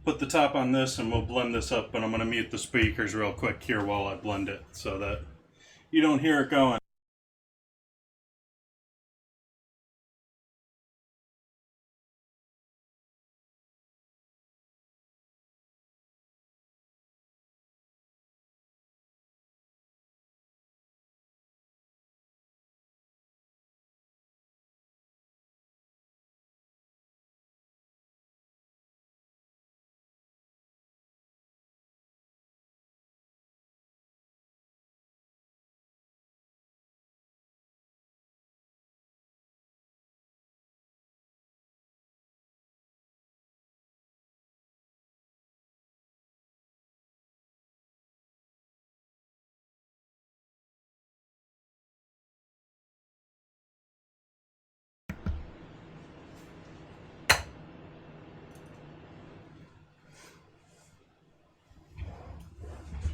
put the top on this and we'll blend this up, but I'm going to mute the speakers real quick here while I blend it so that you don't hear it going.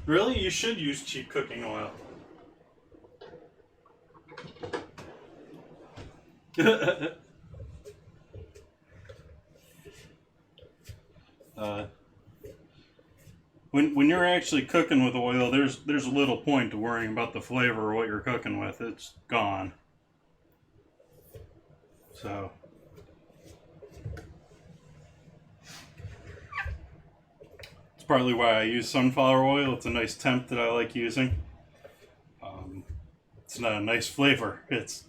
Really? You should use cheap cooking oil. when you're actually cooking with oil, there's a little point to worrying about the flavor of what you're cooking with. It's gone. So it's partly why I use sunflower oil. It's a nice temp that I like using. It's not a nice flavor. It's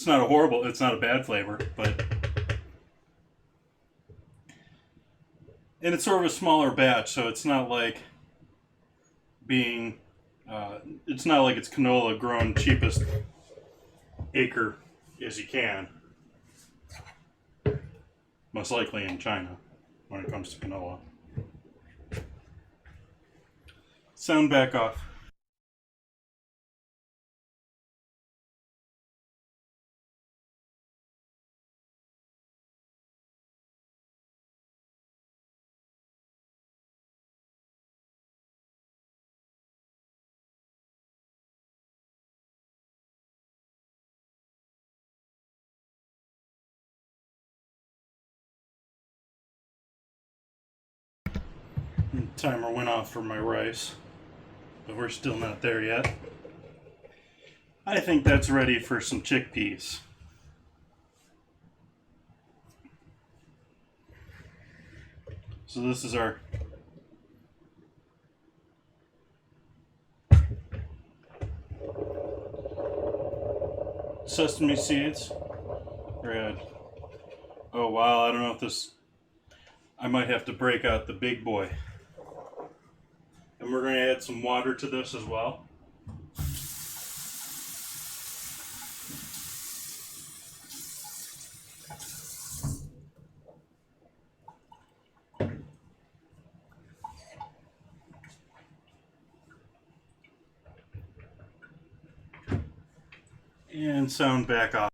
not a horrible. It's not a bad flavor, but and it's sort of a smaller batch, so it's not like being. It's not like it's canola grown cheapest acre as you can. Most likely in China when it comes to canola. Sound back off. Timer went off for my rice, but we're still not there yet. I think that's ready for some chickpeas. So this is our sesame seeds. Red. Oh wow, I don't know if this... I might have to break out the big boy. And we're going to add some water to this as well. And sound back off.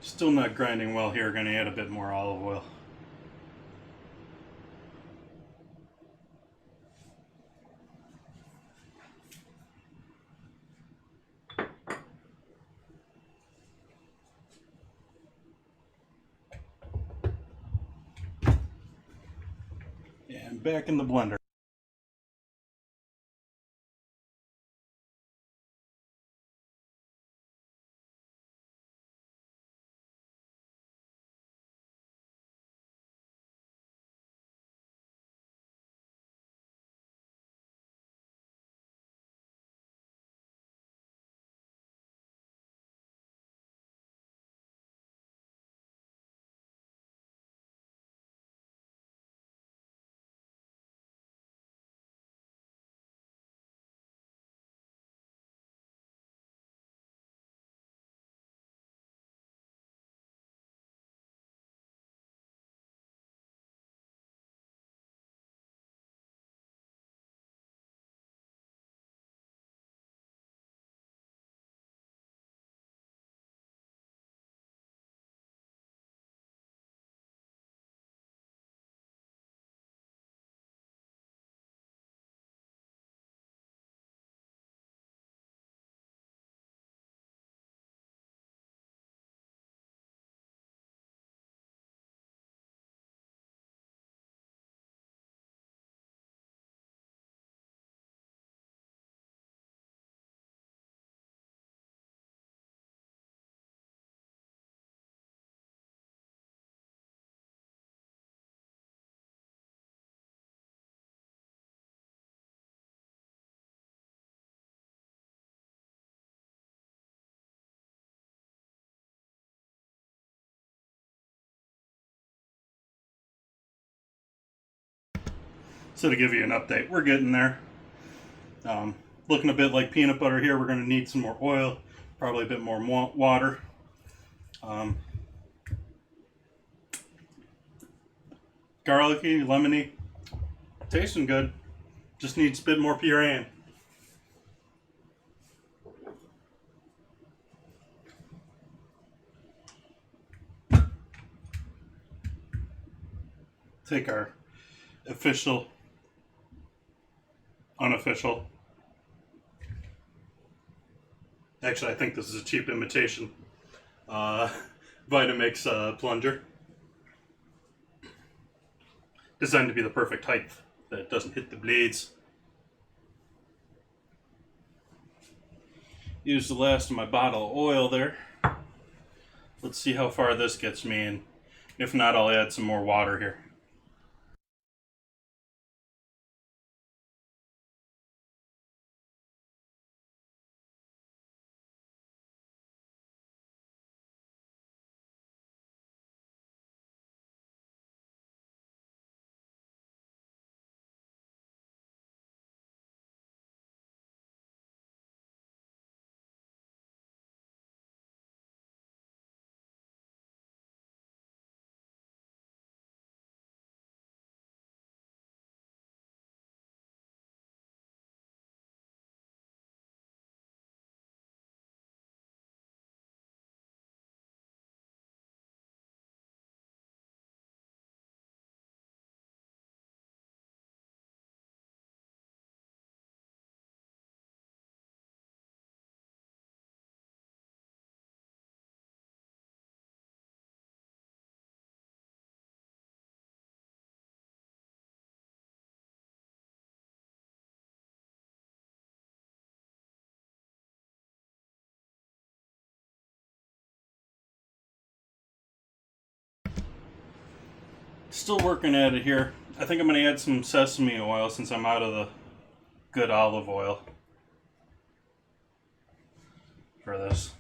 Still not grinding well here. Going to add a bit more olive oil. And back in the blender. So to give you an update, we're getting there. Looking a bit like peanut butter here. We're going to need some more oil, probably a bit more water. Garlicky, lemony, tasting good. Just needs a bit more pureeing. Take our official, unofficial. Actually, I think this is a cheap imitation. Vitamix plunger. Designed to be the perfect height that it doesn't hit the blades. Use the last of my bottle of oil there. Let's see how far this gets me, and if not, I'll add some more water here. Still working at it here. I think I'm going to add some sesame oil since I'm out of the good olive oil for this.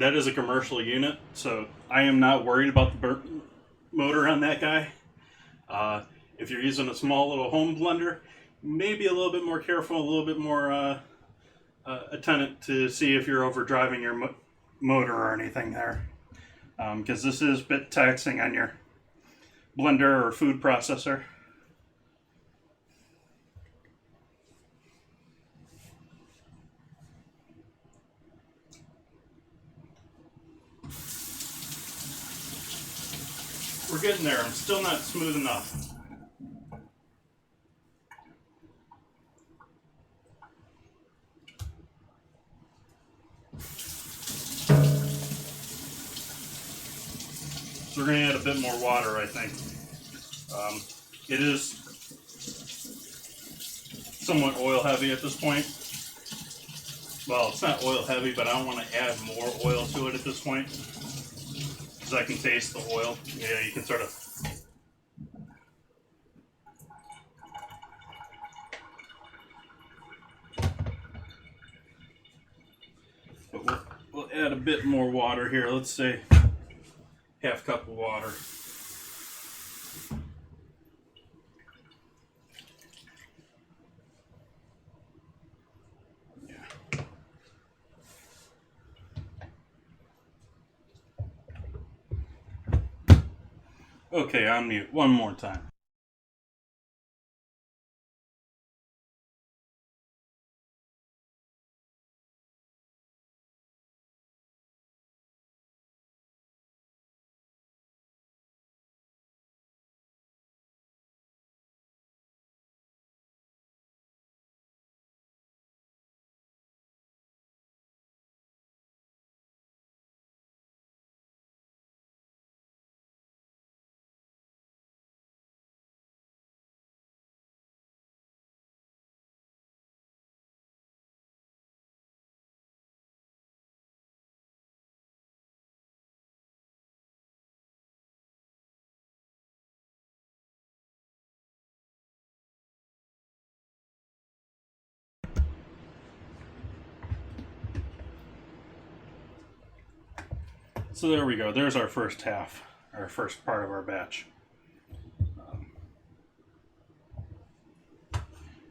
that is a commercial unit, so I am not worried about the burnt motor on that guy. If you're using a small little home blender, maybe a little bit more careful, a little bit more attentive to see if you're overdriving your motor or anything there, because this is a bit taxing on your blender or food processor. We're getting there. I'm still not smooth enough. So we're going to add a bit more water, I think. It is somewhat oil heavy at this point. Well, it's not oil heavy, but I don't want to add more oil to it at this point, because I can taste the oil. Yeah, you can sort of. But we'll add a bit more water here. Let's say half cup of water. Okay, on mute one more time. So there we go. There's our first half, our first part of our batch.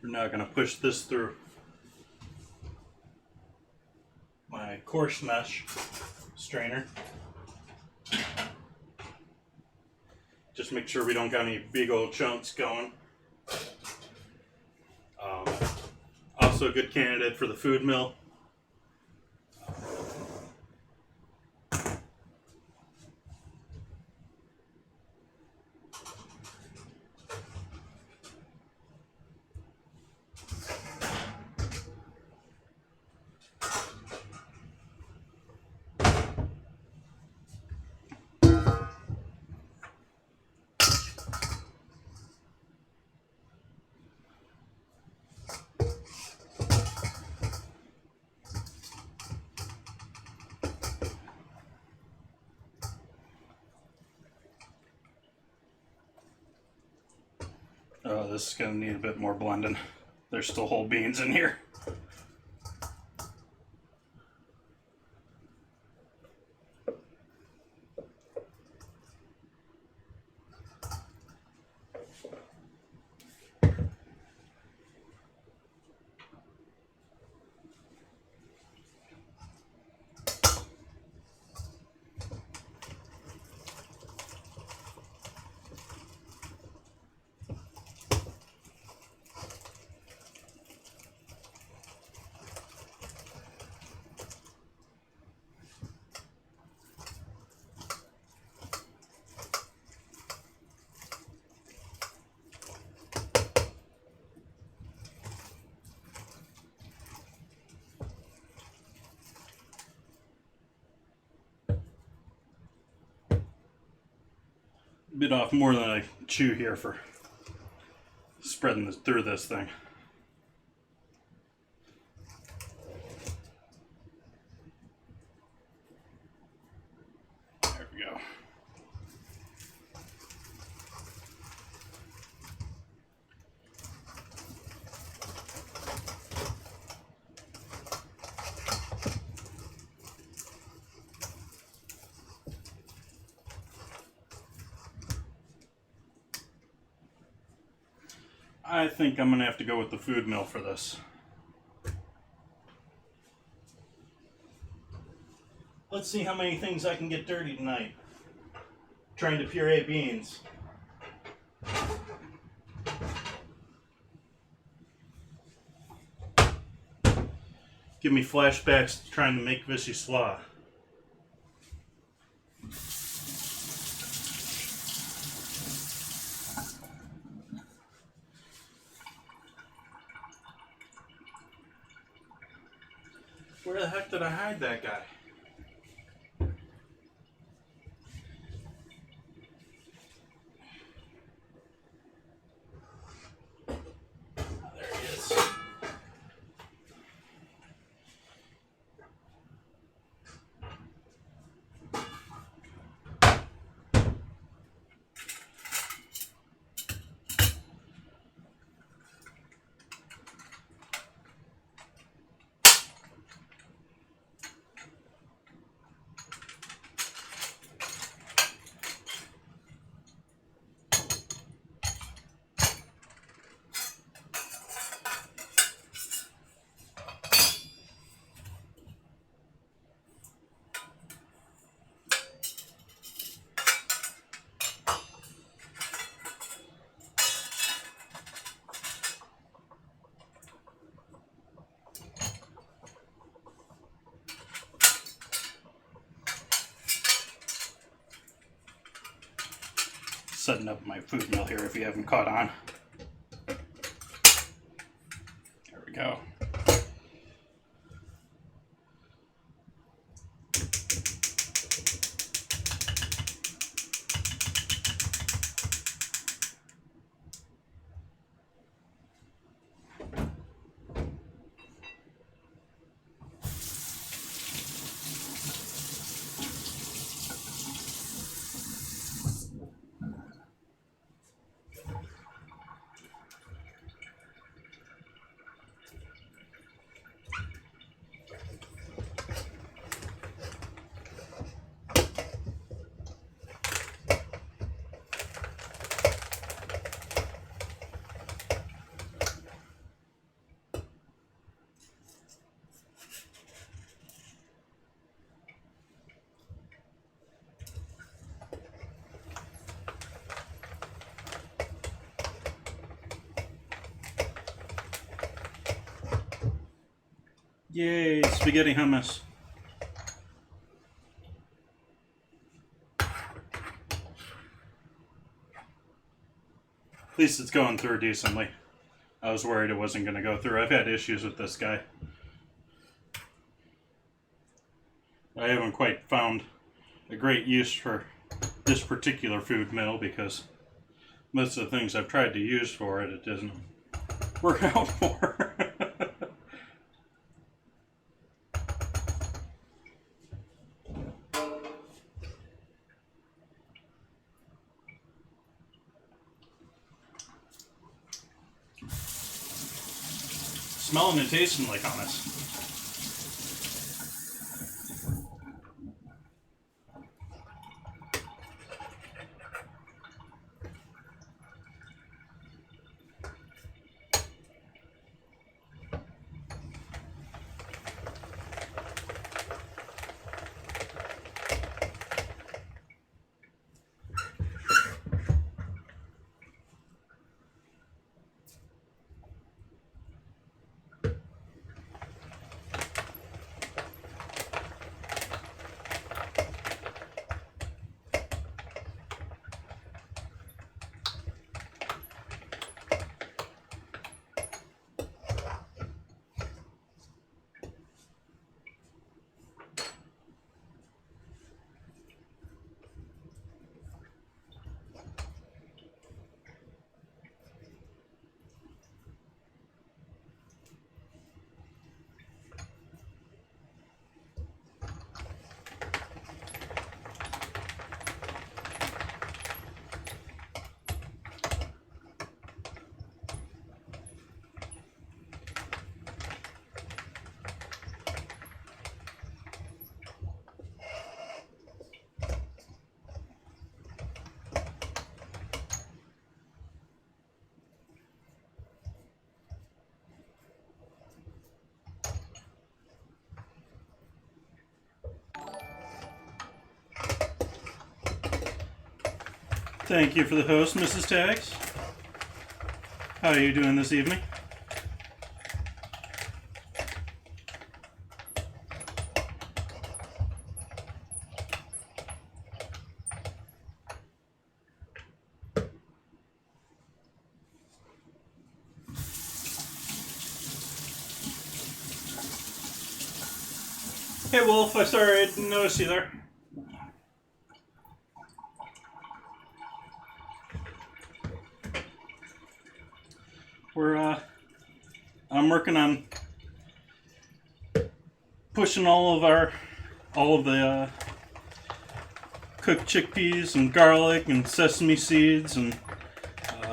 We're now going to push this through my coarse mesh strainer. Just make sure we don't got any big old chunks going. Also a good candidate for the food mill. This is going to need a bit more blending. There's still whole beans in here. Bit off more than I chew here for spreading this through this thing. There we go. I think I'm going to have to go with the food mill for this. Let's see how many things I can get dirty tonight. Trying to puree beans. Give me flashbacks to trying to make Vichy slaw. Where the heck did I hide that guy? There he is. Setting up my food mill here if you haven't caught on. There we go. Yay, spaghetti hummus. At least it's going through decently. I was worried it wasn't going to go through. I've had issues with this guy. I haven't quite found a great use for this particular food mill because most of the things I've tried to use for it, it doesn't work out for. Smelling and tasting like hummus. Thank you for the host, Mrs. Tags. How are you doing this evening? Hey Wolf, I'm sorry I didn't notice you there. I'm working on pushing all of the cooked chickpeas and garlic and sesame seeds and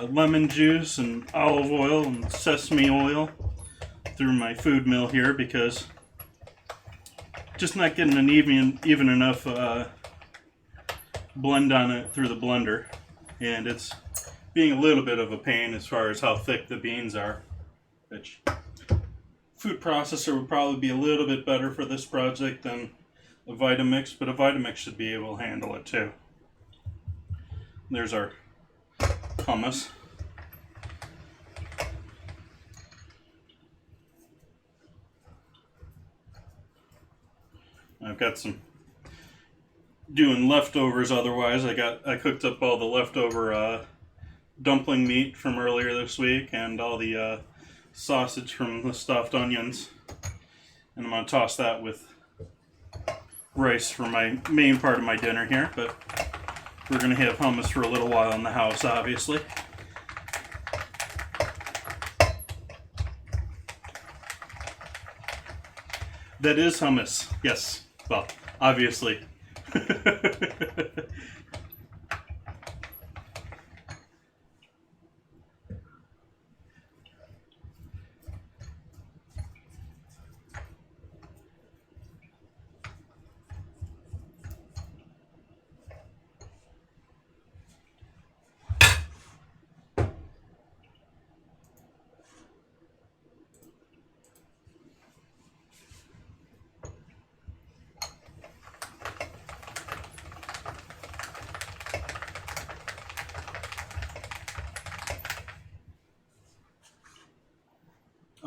lemon juice and olive oil and sesame oil through my food mill here, because just not getting an even enough blend on it through the blender, and it's being a little bit of a pain as far as how thick the beans are, which food processor would probably be a little bit better for this project than a Vitamix, but a Vitamix should be able to handle it too. There's our hummus. I've got some doing leftovers. Otherwise, I cooked up all the leftover dumpling meat from earlier this week and all the sausage from the stuffed onions, and I'm gonna toss that with rice for my main part of my dinner here. But we're gonna have hummus for a little while in the house, obviously. That is hummus, yes. Well, obviously.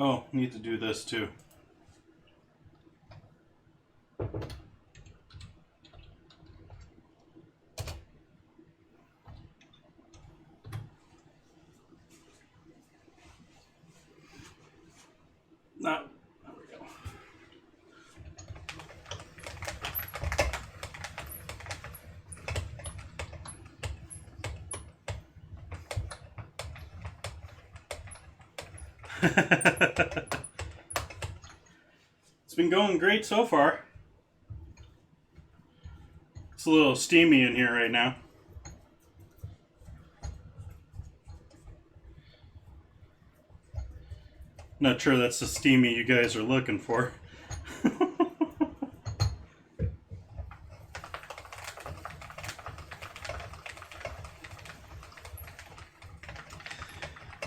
Oh, need to do this too. No, there we go. It's been going great so far. It's a little steamy in here right now. Not sure that's the steamy you guys are looking for.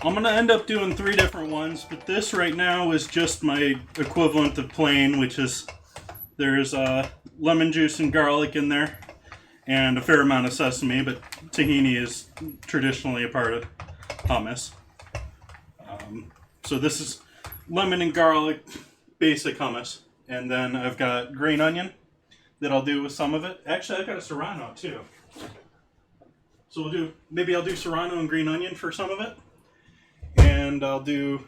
I'm going to end up doing 3 different ones, but this right now is just my equivalent of plain, which is there's lemon juice and garlic in there and a fair amount of sesame, but tahini is traditionally a part of hummus. So this is lemon and garlic basic hummus, and then I've got green onion that I'll do with some of it. Actually, I've got a serrano too. So maybe I'll do serrano and green onion for some of it. And I'll do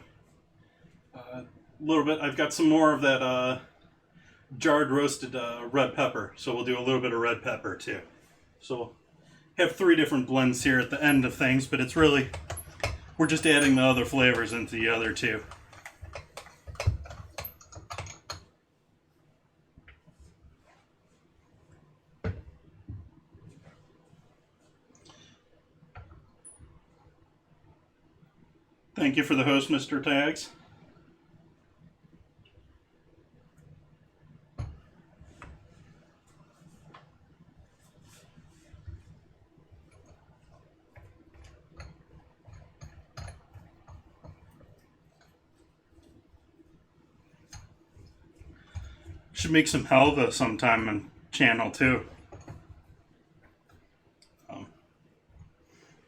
a little bit. I've got some more of that jarred roasted red pepper, so we'll do a little bit of red pepper too. So we'll have 3 different blends here at the end of things, but it's really, we're just adding the other flavors into the other 2. Thank you for the host, Mr. Tags. Should make some halva sometime on channel too.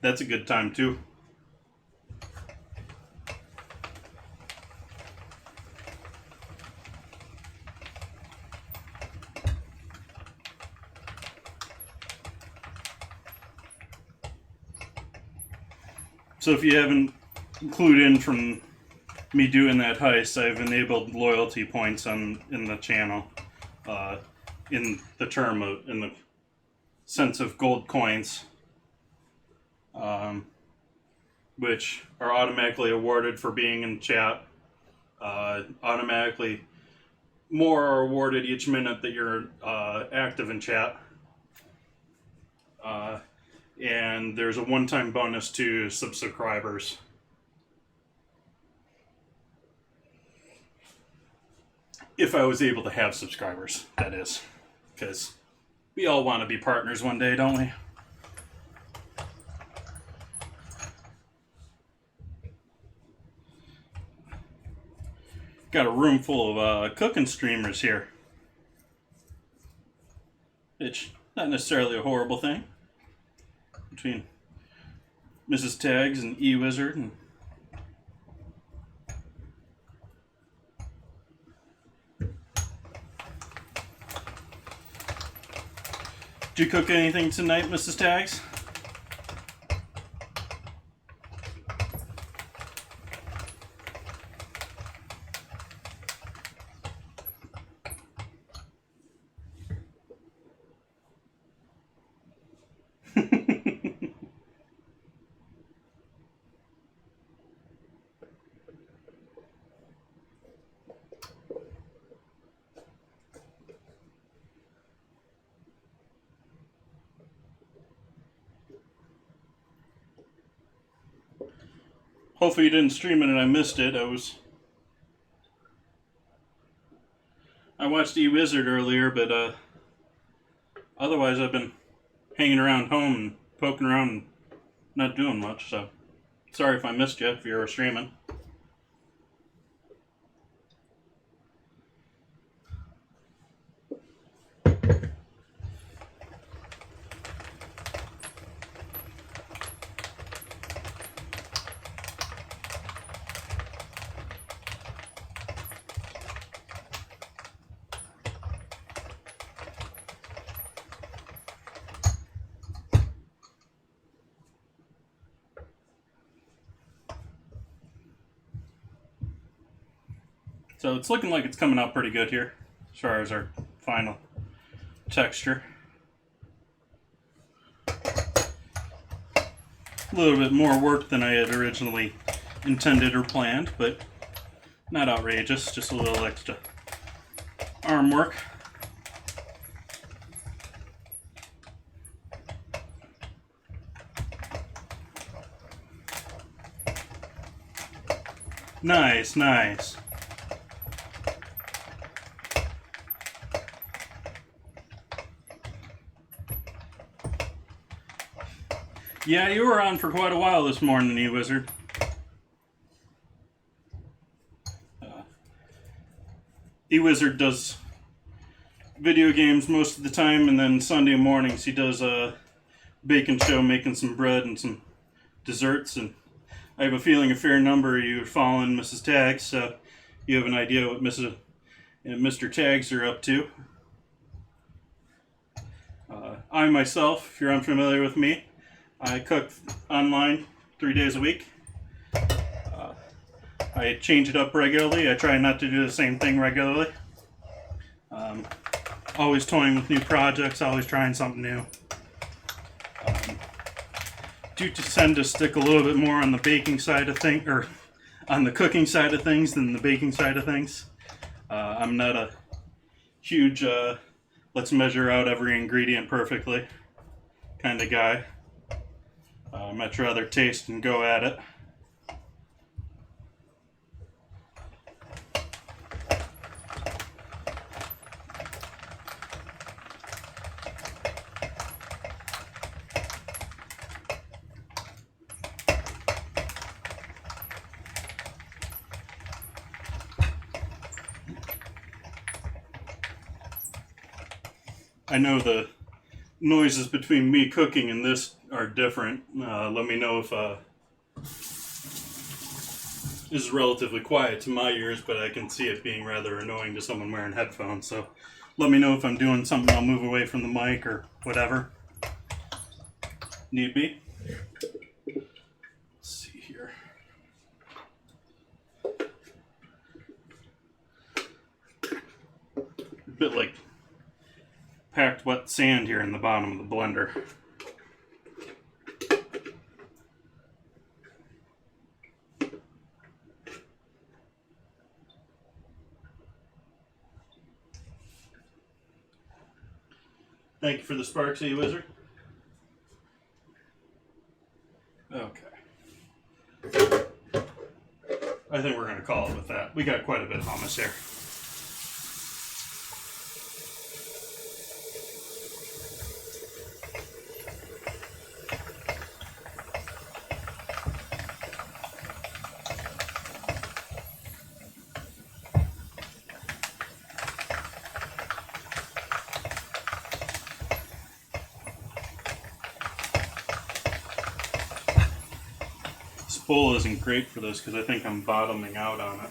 That's a good time too. So if you haven't clued in from me doing that heist, I've enabled loyalty points in the channel, in the sense of gold coins, which are automatically awarded for being in chat. Automatically, more are awarded each minute that you're active in chat. And there's a one-time bonus to subscribers. If I was able to have subscribers, that is. Because we all want to be partners one day, don't we? Got a room full of cooking streamers here. Which, not necessarily a horrible thing. Between Mrs. Tags and E-Wizard and did you cook anything tonight, Mrs. Tags? Hopefully you didn't stream it and I missed it. I watched E-Wizard earlier, but otherwise I've been hanging around home and poking around and not doing much, so sorry if I missed you if you were streaming. So it's looking like it's coming out pretty good here, as far as our final texture. A little bit more work than I had originally intended or planned, but not outrageous, just a little extra arm work. Nice, nice. Yeah, you were on for quite a while this morning, E-Wizard. E-Wizard does video games most of the time, and then Sunday mornings he does a baking show making some bread and some desserts, and I have a feeling a fair number of you are following Mrs. Tags, so you have an idea what Mrs. and Mr. Tags are up to. I myself, if you're unfamiliar with me, I cook online 3 days a week. I change it up regularly. I try not to do the same thing regularly. Always toying with new projects, always trying something new. Do tend to stick a little bit more on the baking side of things, or on the cooking side of things than the baking side of things. I'm not a huge let's measure out every ingredient perfectly kind of guy. Much rather taste and go at it. I know the noises between me cooking and this are are different. Let me know if this is relatively quiet to my ears, but I can see it being rather annoying to someone wearing headphones. So let me know if I'm doing something. I'll move away from the mic or whatever need be. Let's see here. A bit like packed wet sand here in the bottom of the blender. Thank you for the Sparksy Wizard. Okay. I think we're going to call it with that. We got quite a bit of hummus here. This bowl isn't great for this because I think I'm bottoming out on it.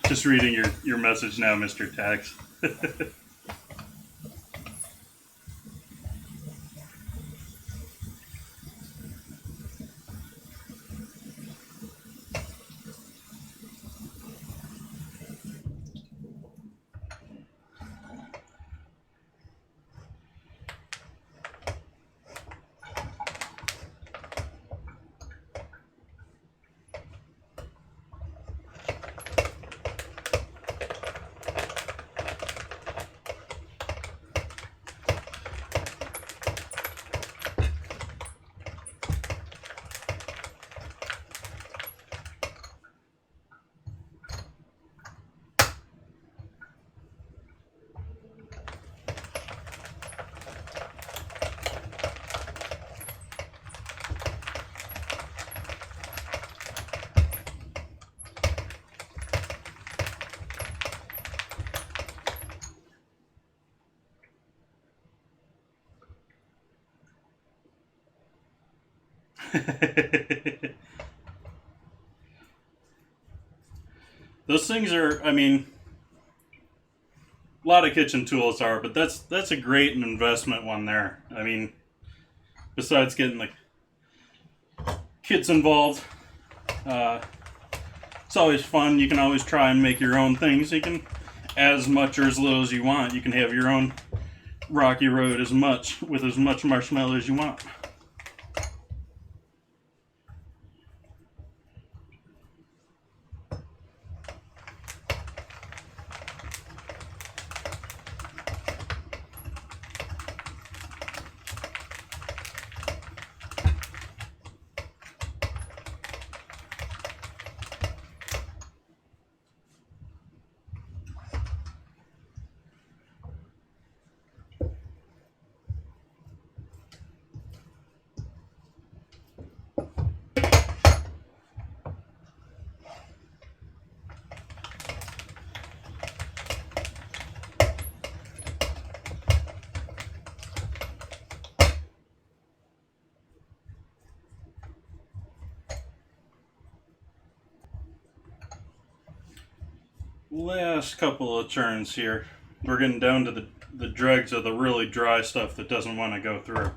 Just reading your message now, Mr. Tax. Those things are, I mean, a lot of kitchen tools are, but that's a great investment one there. I mean, besides getting the kids involved, it's always fun. You can always try and make your own things. You can add as much or as little as you want. You can have your own rocky road with as much marshmallow as you want. Last couple of turns here. We're getting down to the dregs of the really dry stuff that doesn't want to go through.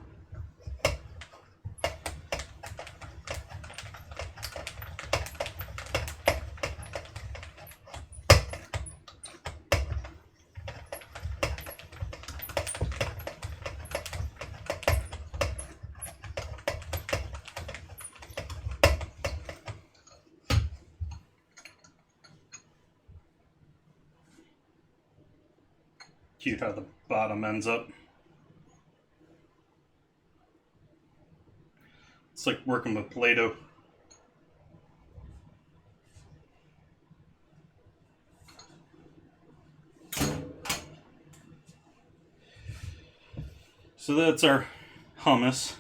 Cute how the bottom ends up. It's like working with Play-Doh. So that's our hummus.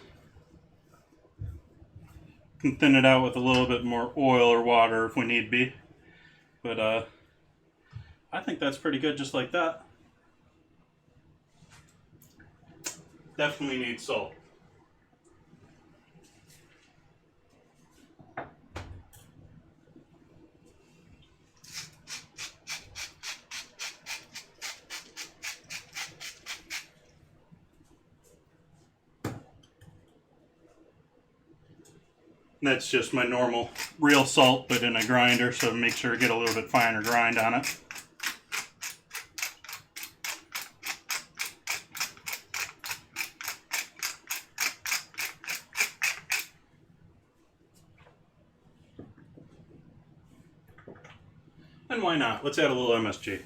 Can thin it out with a little bit more oil or water if we need be. But I think that's pretty good just like that. Definitely needs salt. That's just my normal real salt, but in a grinder, so make sure to get a little bit finer grind on it. And why not? Let's add a little MSG.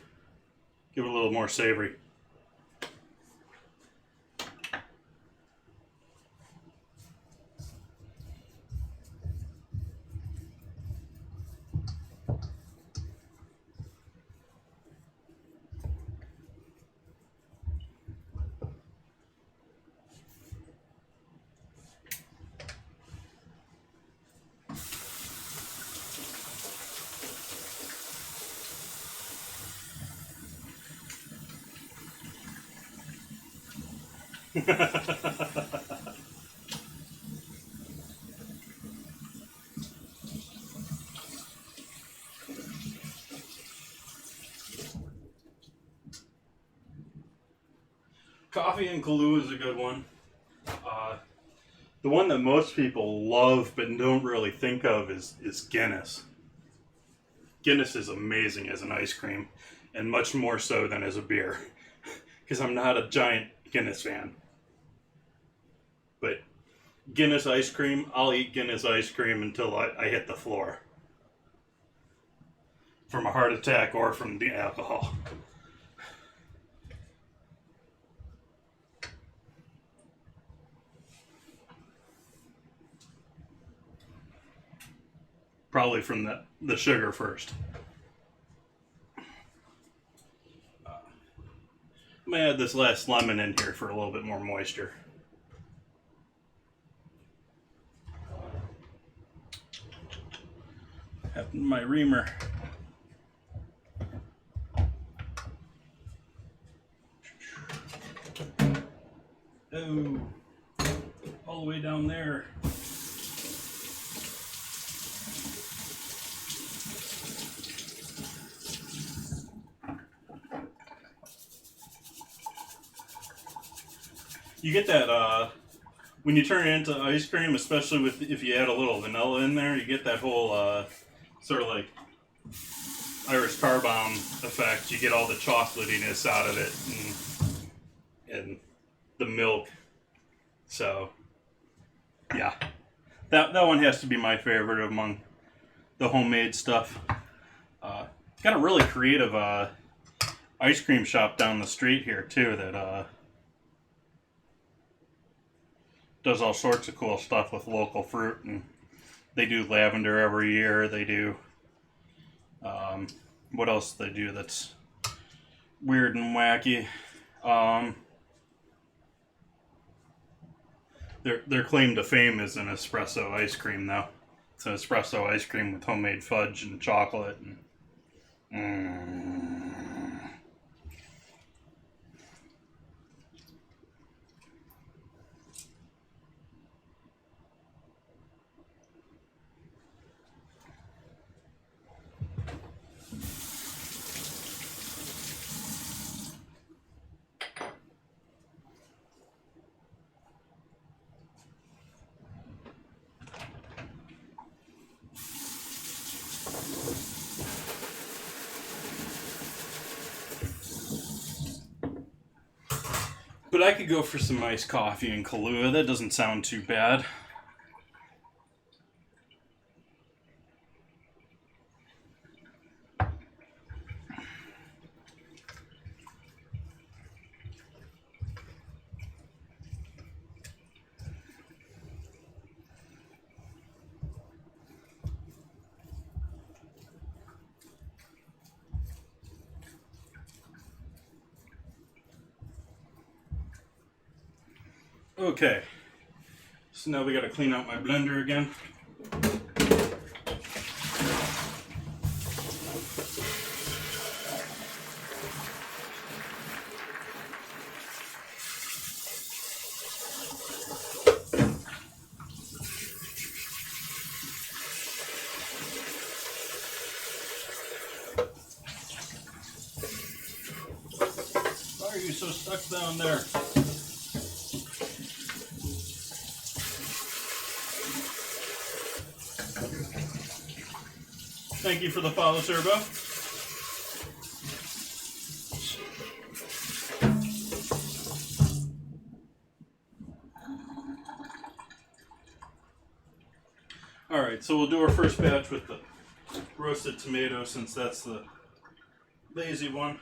Give it a little more savory. Coffee and Kahlua is a good one. The one that most people love but don't really think of is Guinness. Guinness is amazing as an ice cream, and much more so than as a beer, because I'm not a giant Guinness fan. But Guinness ice cream, I'll eat Guinness ice cream until I hit the floor. From a heart attack or from the alcohol. Probably from the sugar first. I'm going to add this last lemon in here for a little bit more moisture. Have my reamer. Oh, all the way down there. You get that when you turn it into ice cream, especially if you add a little vanilla in there, you get that whole sort of like Irish car bomb effect. You get all the chocolatiness out of it and the milk. So yeah, that one has to be my favorite among the homemade stuff. Got a really creative ice cream shop down the street here too that does all sorts of cool stuff with local fruit, and they do lavender every year. They do what else do they do that's weird and wacky? Their claim to fame is an espresso ice cream, though. It's an espresso ice cream with homemade fudge and chocolate. But I could go for some iced coffee and Kahlua. That doesn't sound too bad. Okay, so now we got to clean out my blender again. Why are you so stuck down there? Thank you for the follow, Serbo. Alright, so we'll do our first batch with the roasted tomato since that's the lazy one.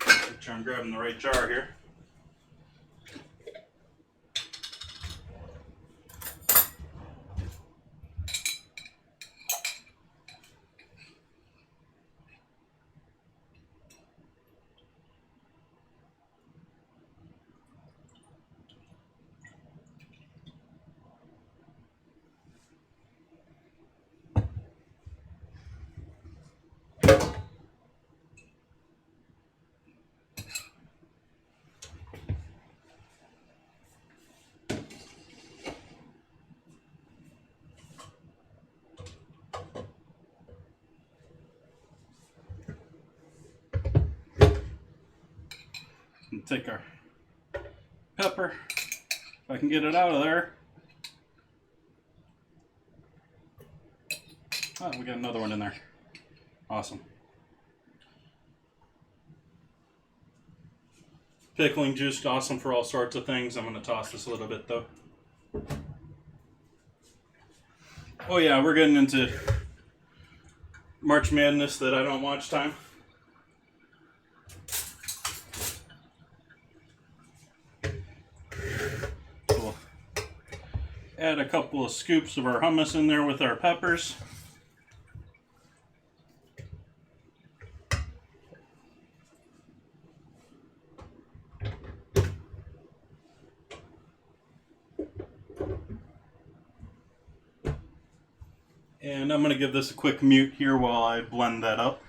Make sure I'm grabbing the right jar here. And take our pepper, if I can get it out of there. Oh, we got another one in there. Awesome. Pickling juice, awesome for all sorts of things. I'm going to toss this a little bit though. Oh yeah, we're getting into March Madness that I don't watch time. We'll add a couple of scoops of our hummus in there with our peppers. And I'm going to give this a quick mute here while I blend that up.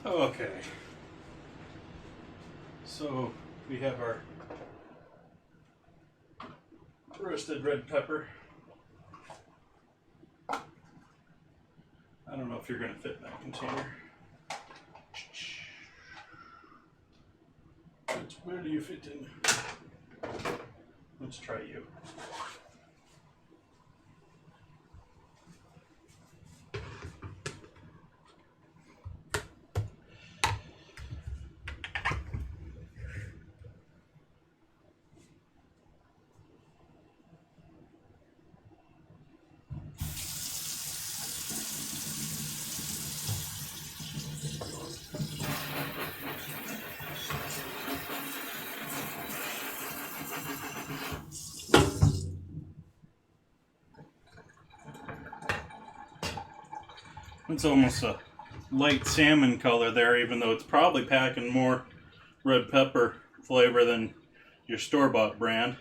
Okay. So we have our roasted red pepper. I don't know if you're going to fit in that container. Where do you fit in? Let's try you. It's almost a light salmon color there, even though it's probably packing more red pepper flavor than your store-bought brand.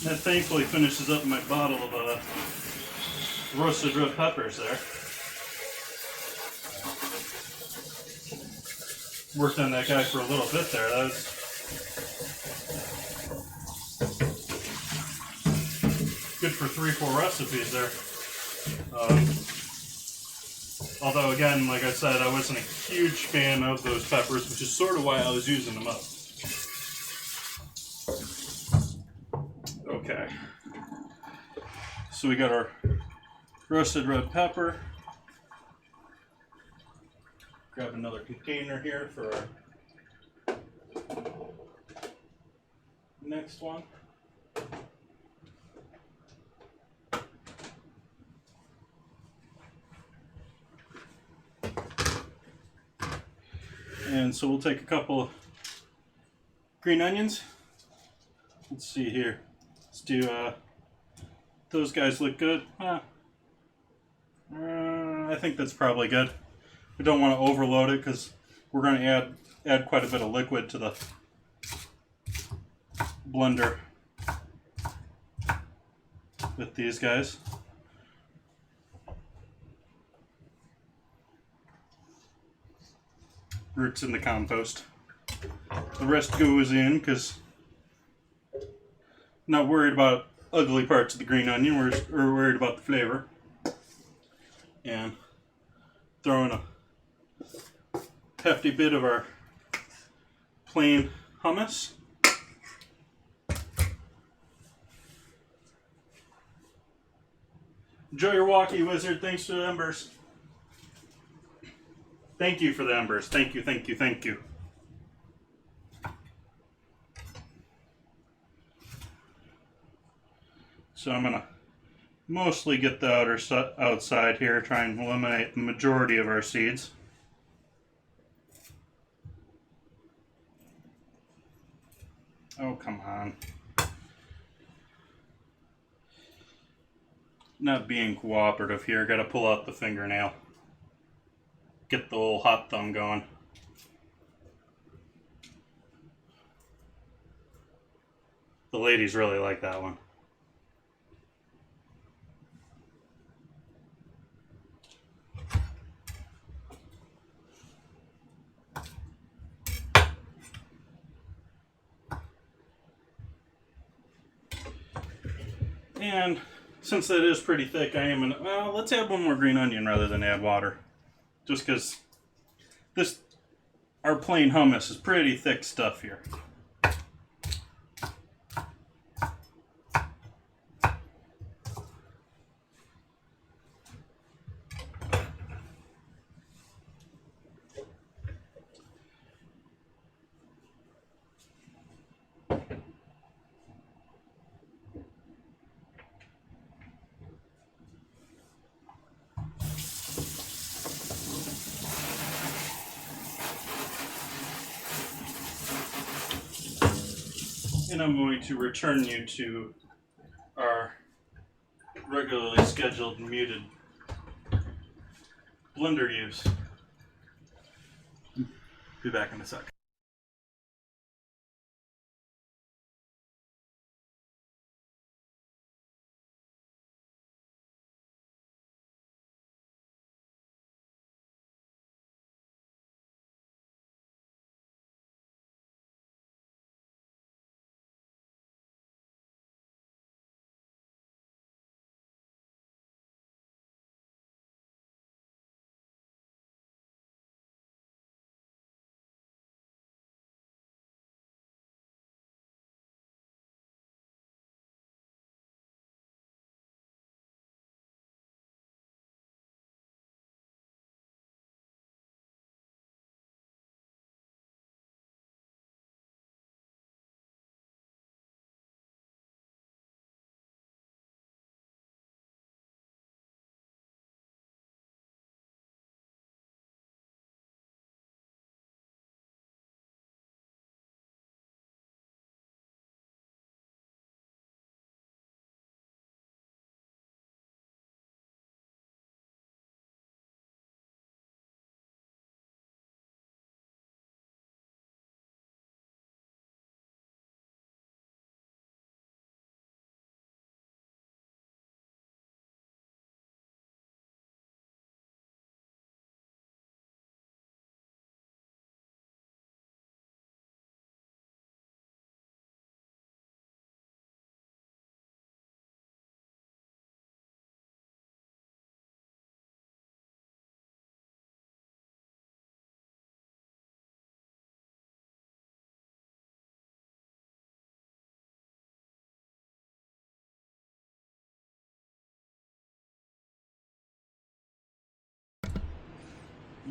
That thankfully finishes up my bottle of roasted red peppers there. Worked on that guy for a little bit there. That was good for 3-4 recipes there. Although again, like I said, I wasn't a huge fan of those peppers, which is sort of why I was using them up. Okay. So we got our roasted red pepper. Grab another container here for our next one. And so we'll take a couple of green onions. Let's see here. Let's do, those guys look good. I think that's probably good. We don't want to overload it because we're going to add quite a bit of liquid to the blender with these guys. Roots in the compost. The rest goes in because not worried about ugly parts of the green onion. We're worried about the flavor. And throw in a hefty bit of our plain hummus. Enjoy your walkie, wizard. Thanks for the embers. Thank you for the embers. Thank you, thank you, thank you. So I'm going to mostly get the outside here, try and eliminate the majority of our seeds. Oh, come on. Not being cooperative here. Gotta pull out the fingernail. Get the old hot thumb going. The ladies really like that one. And since that is pretty thick, I am gonna, well, let's add one more green onion rather than add water. Just because this, our plain hummus is pretty thick stuff here. And I'm going to return you to our regularly scheduled muted blender use. Be back in a sec.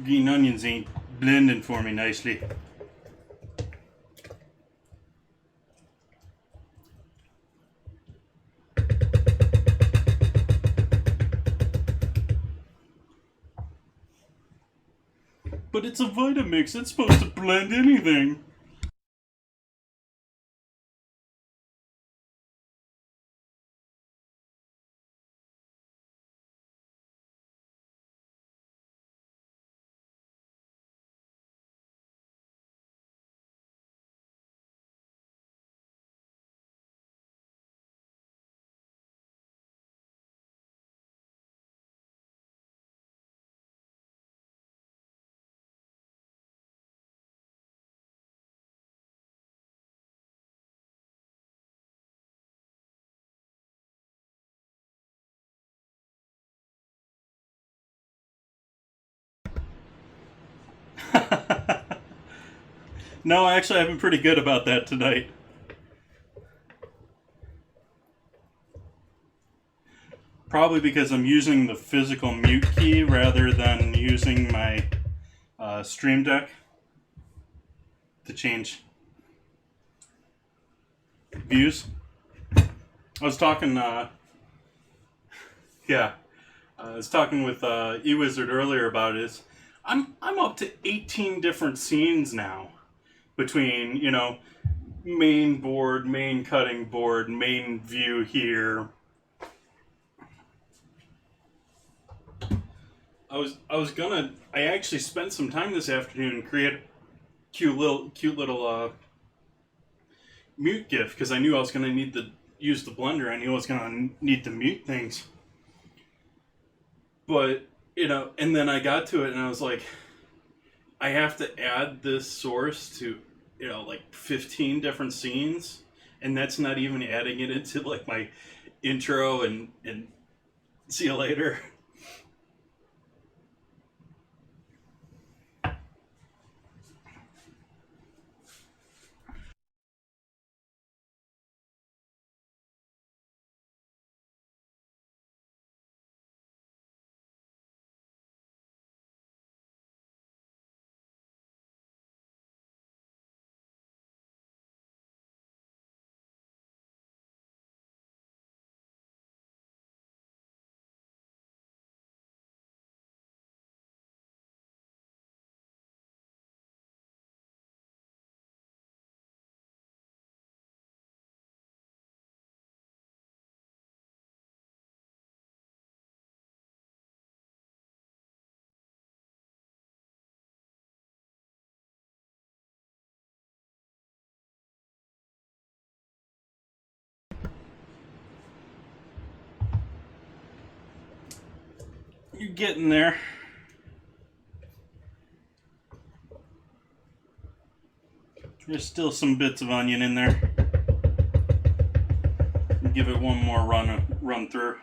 Green onions ain't blending for me nicely. But it's a Vitamix, it's supposed to blend anything. No, actually, I've been pretty good about that tonight. Probably because I'm using the physical mute key rather than using my Stream Deck to change views. I was talking, yeah, I was talking with eWizard earlier about it. I'm up to 18 different scenes now between, you know, main board, main cutting board, main view here. I actually spent some time this afternoon and create cute little mute GIF because I knew I was gonna need to use the blender. I knew I was gonna need to mute things. But and then I got to it and I was like, I have to add this source to like 15 different scenes, and that's not even adding it into like my intro and see you later. You're getting there. There's still some bits of onion in there. Give it one more run through.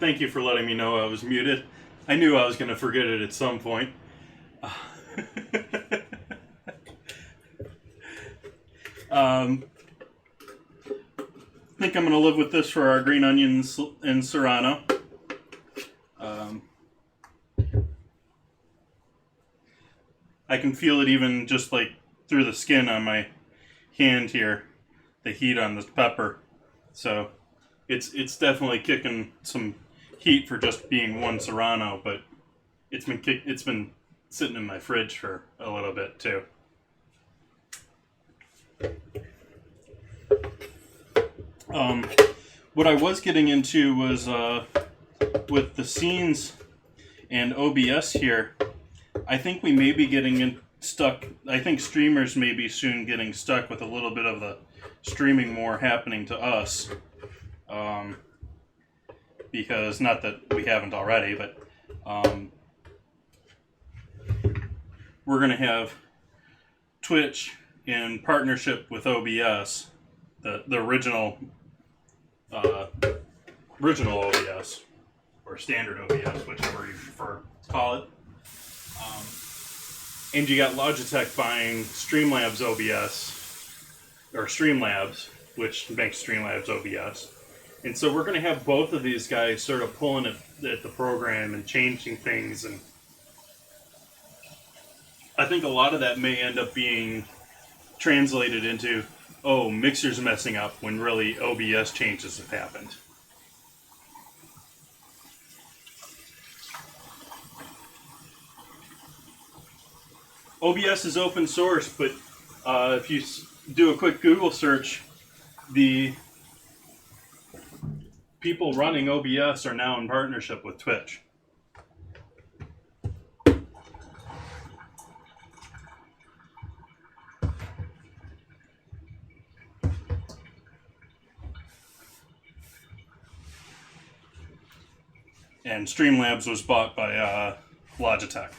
thank you for letting me know I was muted. I knew I was going to forget it at some point. I think I'm going to live with this for our green onions and serrano. I can feel it even just like through the skin on my hand here, the heat on this pepper. So it's definitely kicking some heat for just being one serrano, but it's been sitting in my fridge for a little bit too. What I was getting into was with the scenes and OBS here. I think we may be getting stuck. I think streamers may be soon getting stuck with a little bit of the streaming more happening to us. Because not that we haven't already, but we're going to have Twitch in partnership with OBS, the original OBS, or standard OBS, whichever you prefer to call it. And you got Logitech buying Streamlabs OBS, or Streamlabs, which makes Streamlabs OBS. And so we're going to have both of these guys sort of pulling at the program and changing things. And I think a lot of that may end up being translated into, oh, Mixer's messing up, when really OBS changes have happened. OBS is open source, but if you do a quick Google search, the people running OBS are now in partnership with Twitch. And Streamlabs was bought by Logitech.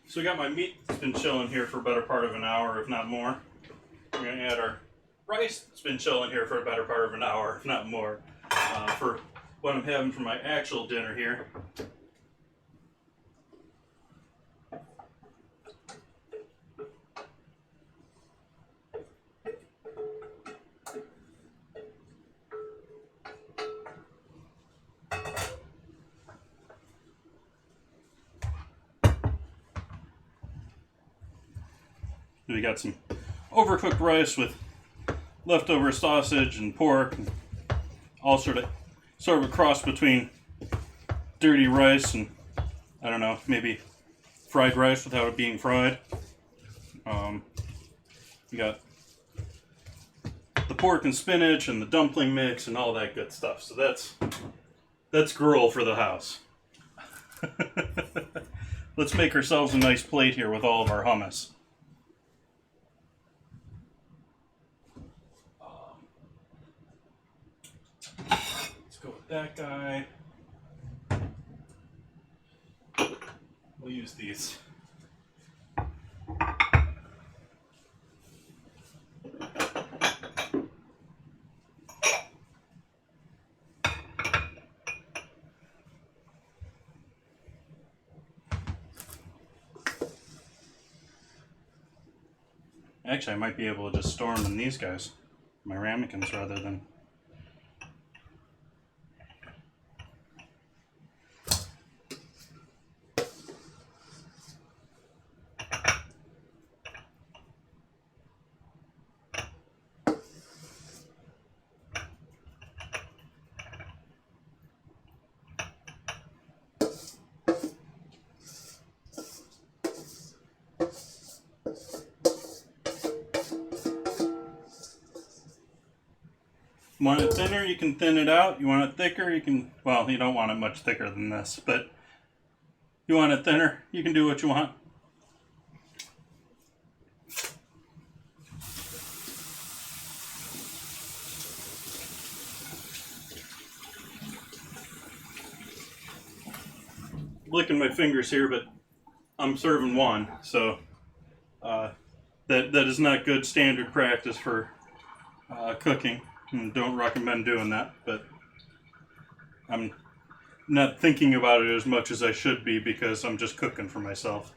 So we got my meat that's been chilling here for a better part of an hour, if not more. We're going to add our rice that's been chilling here for a better part of an hour, if not more, for what I'm having for my actual dinner here. We got some overcooked rice with leftover sausage and pork, and all sort of a cross between dirty rice and, I don't know, maybe fried rice without it being fried. You got the pork and spinach and the dumpling mix and all that good stuff. So that's gruel for the house. Let's make ourselves a nice plate here with all of our hummus. That guy. We'll use these. Actually, I might be able to just store them in these guys, my ramekins, rather than. Want it thinner, you can thin it out. You want it thicker, you can, well, you don't want it much thicker than this, but you want it thinner, you can do what you want. Licking my fingers here, but I'm serving one, so that is not good standard practice for cooking. Don't recommend doing that, but I'm not thinking about it as much as I should be because I'm just cooking for myself.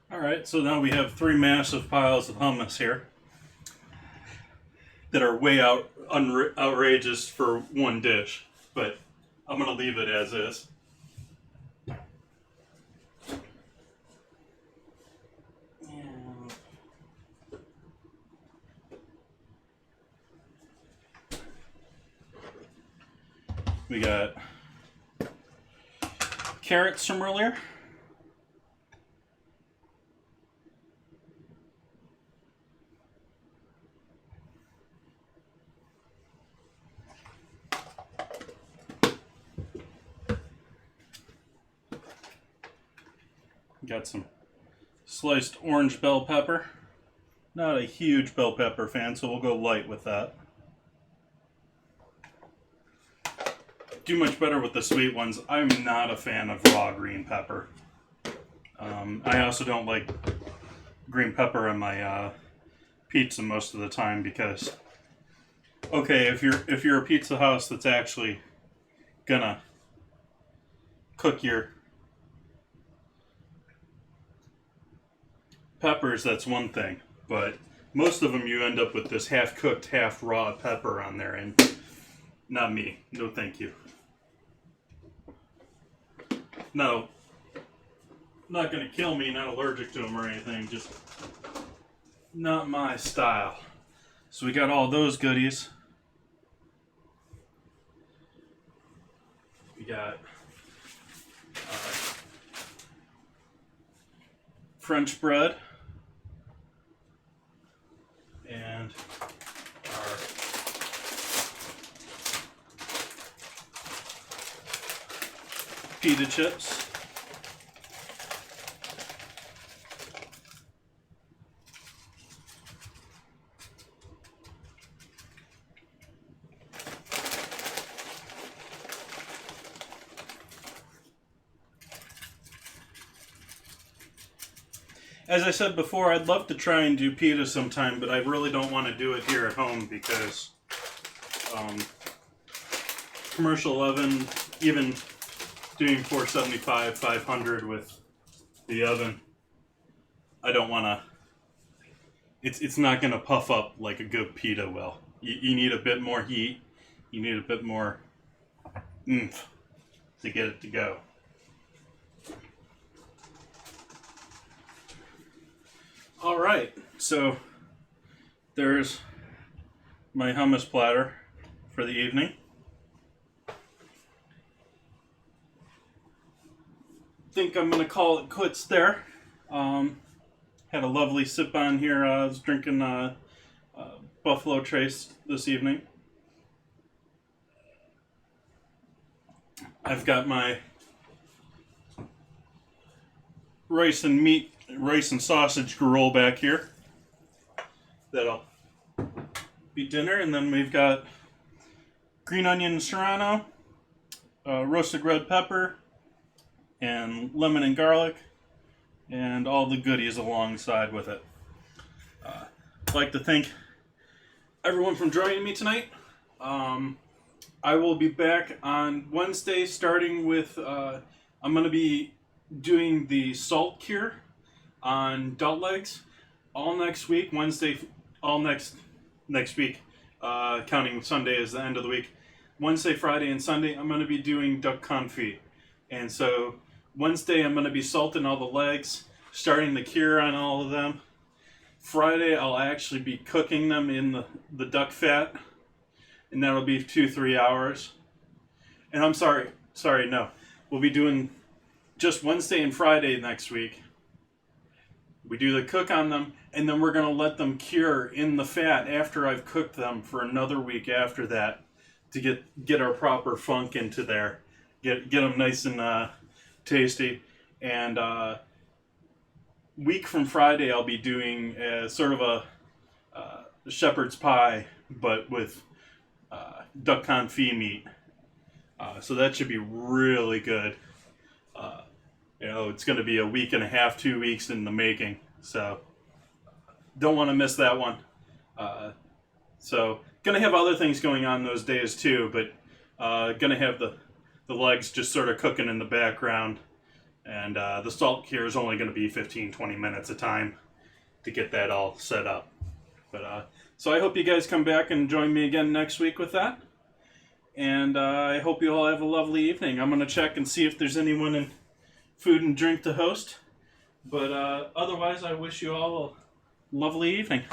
Alright, so now we have 3 massive piles of hummus here that are way outrageous for one dish, but I'm going to leave it as is. We got carrots from earlier. Got some sliced orange bell pepper. Not a huge bell pepper fan, so we'll go light with that. Do much better with the sweet ones. I'm not a fan of raw green pepper. I also don't like green pepper in my pizza most of the time because, okay, if you're a pizza house that's actually gonna cook your peppers, that's one thing, but most of them you end up with this half-cooked, half-raw pepper on there, and not me. No thank you. No, not gonna kill me, not allergic to them or anything, just not my style. So we got all those goodies. We got French bread and our pita chips. As I said before, I'd love to try and do pita sometime, but I really don't want to do it here at home because commercial oven, even doing 475, 500 with the oven, I don't want to, it's not going to puff up like a good pita will. You need a bit more heat, you need a bit more oomph to get it to go. All right, so there's my hummus platter for the evening. Think I'm gonna call it quits there. Had a lovely sip on here. I was drinking Buffalo Trace this evening. I've got my rice and sausage grill back here. That'll be dinner, and then we've got green onion serrano, roasted red pepper, and lemon and garlic, and all the goodies alongside with it. I'd like to thank everyone for joining me tonight. I will be back on Wednesday starting with, I'm going to be doing the salt cure. on duck legs. All next week, Wednesday, all next week, counting Sunday as the end of the week. Wednesday, Friday, and Sunday, I'm going to be doing duck confit. And so Wednesday, I'm going to be salting all the legs, starting the cure on all of them. Friday, I'll actually be cooking them in the duck fat, and that'll be 2-3 hours. And I'm sorry, no. We'll be doing just Wednesday and Friday next week. We do the cook on them, and then we're going to let them cure in the fat after I've cooked them for another week after that to get our proper funk into there. Get them nice and tasty. And week from Friday, I'll be doing sort of a shepherd's pie, but with duck confit meat. So that should be really good. It's going to be a week and a half, 2 weeks in the making. So don't want to miss that one. So going to have other things going on those days too, but going to have the legs just sort of cooking in the background. And the salt cure is only going to be 15-20 minutes a time to get that all set up. But so I hope you guys come back and join me again next week with that. And I hope you all have a lovely evening. I'm going to check and see if there's anyone in food and drink to host. But otherwise, I wish you all a lovely evening.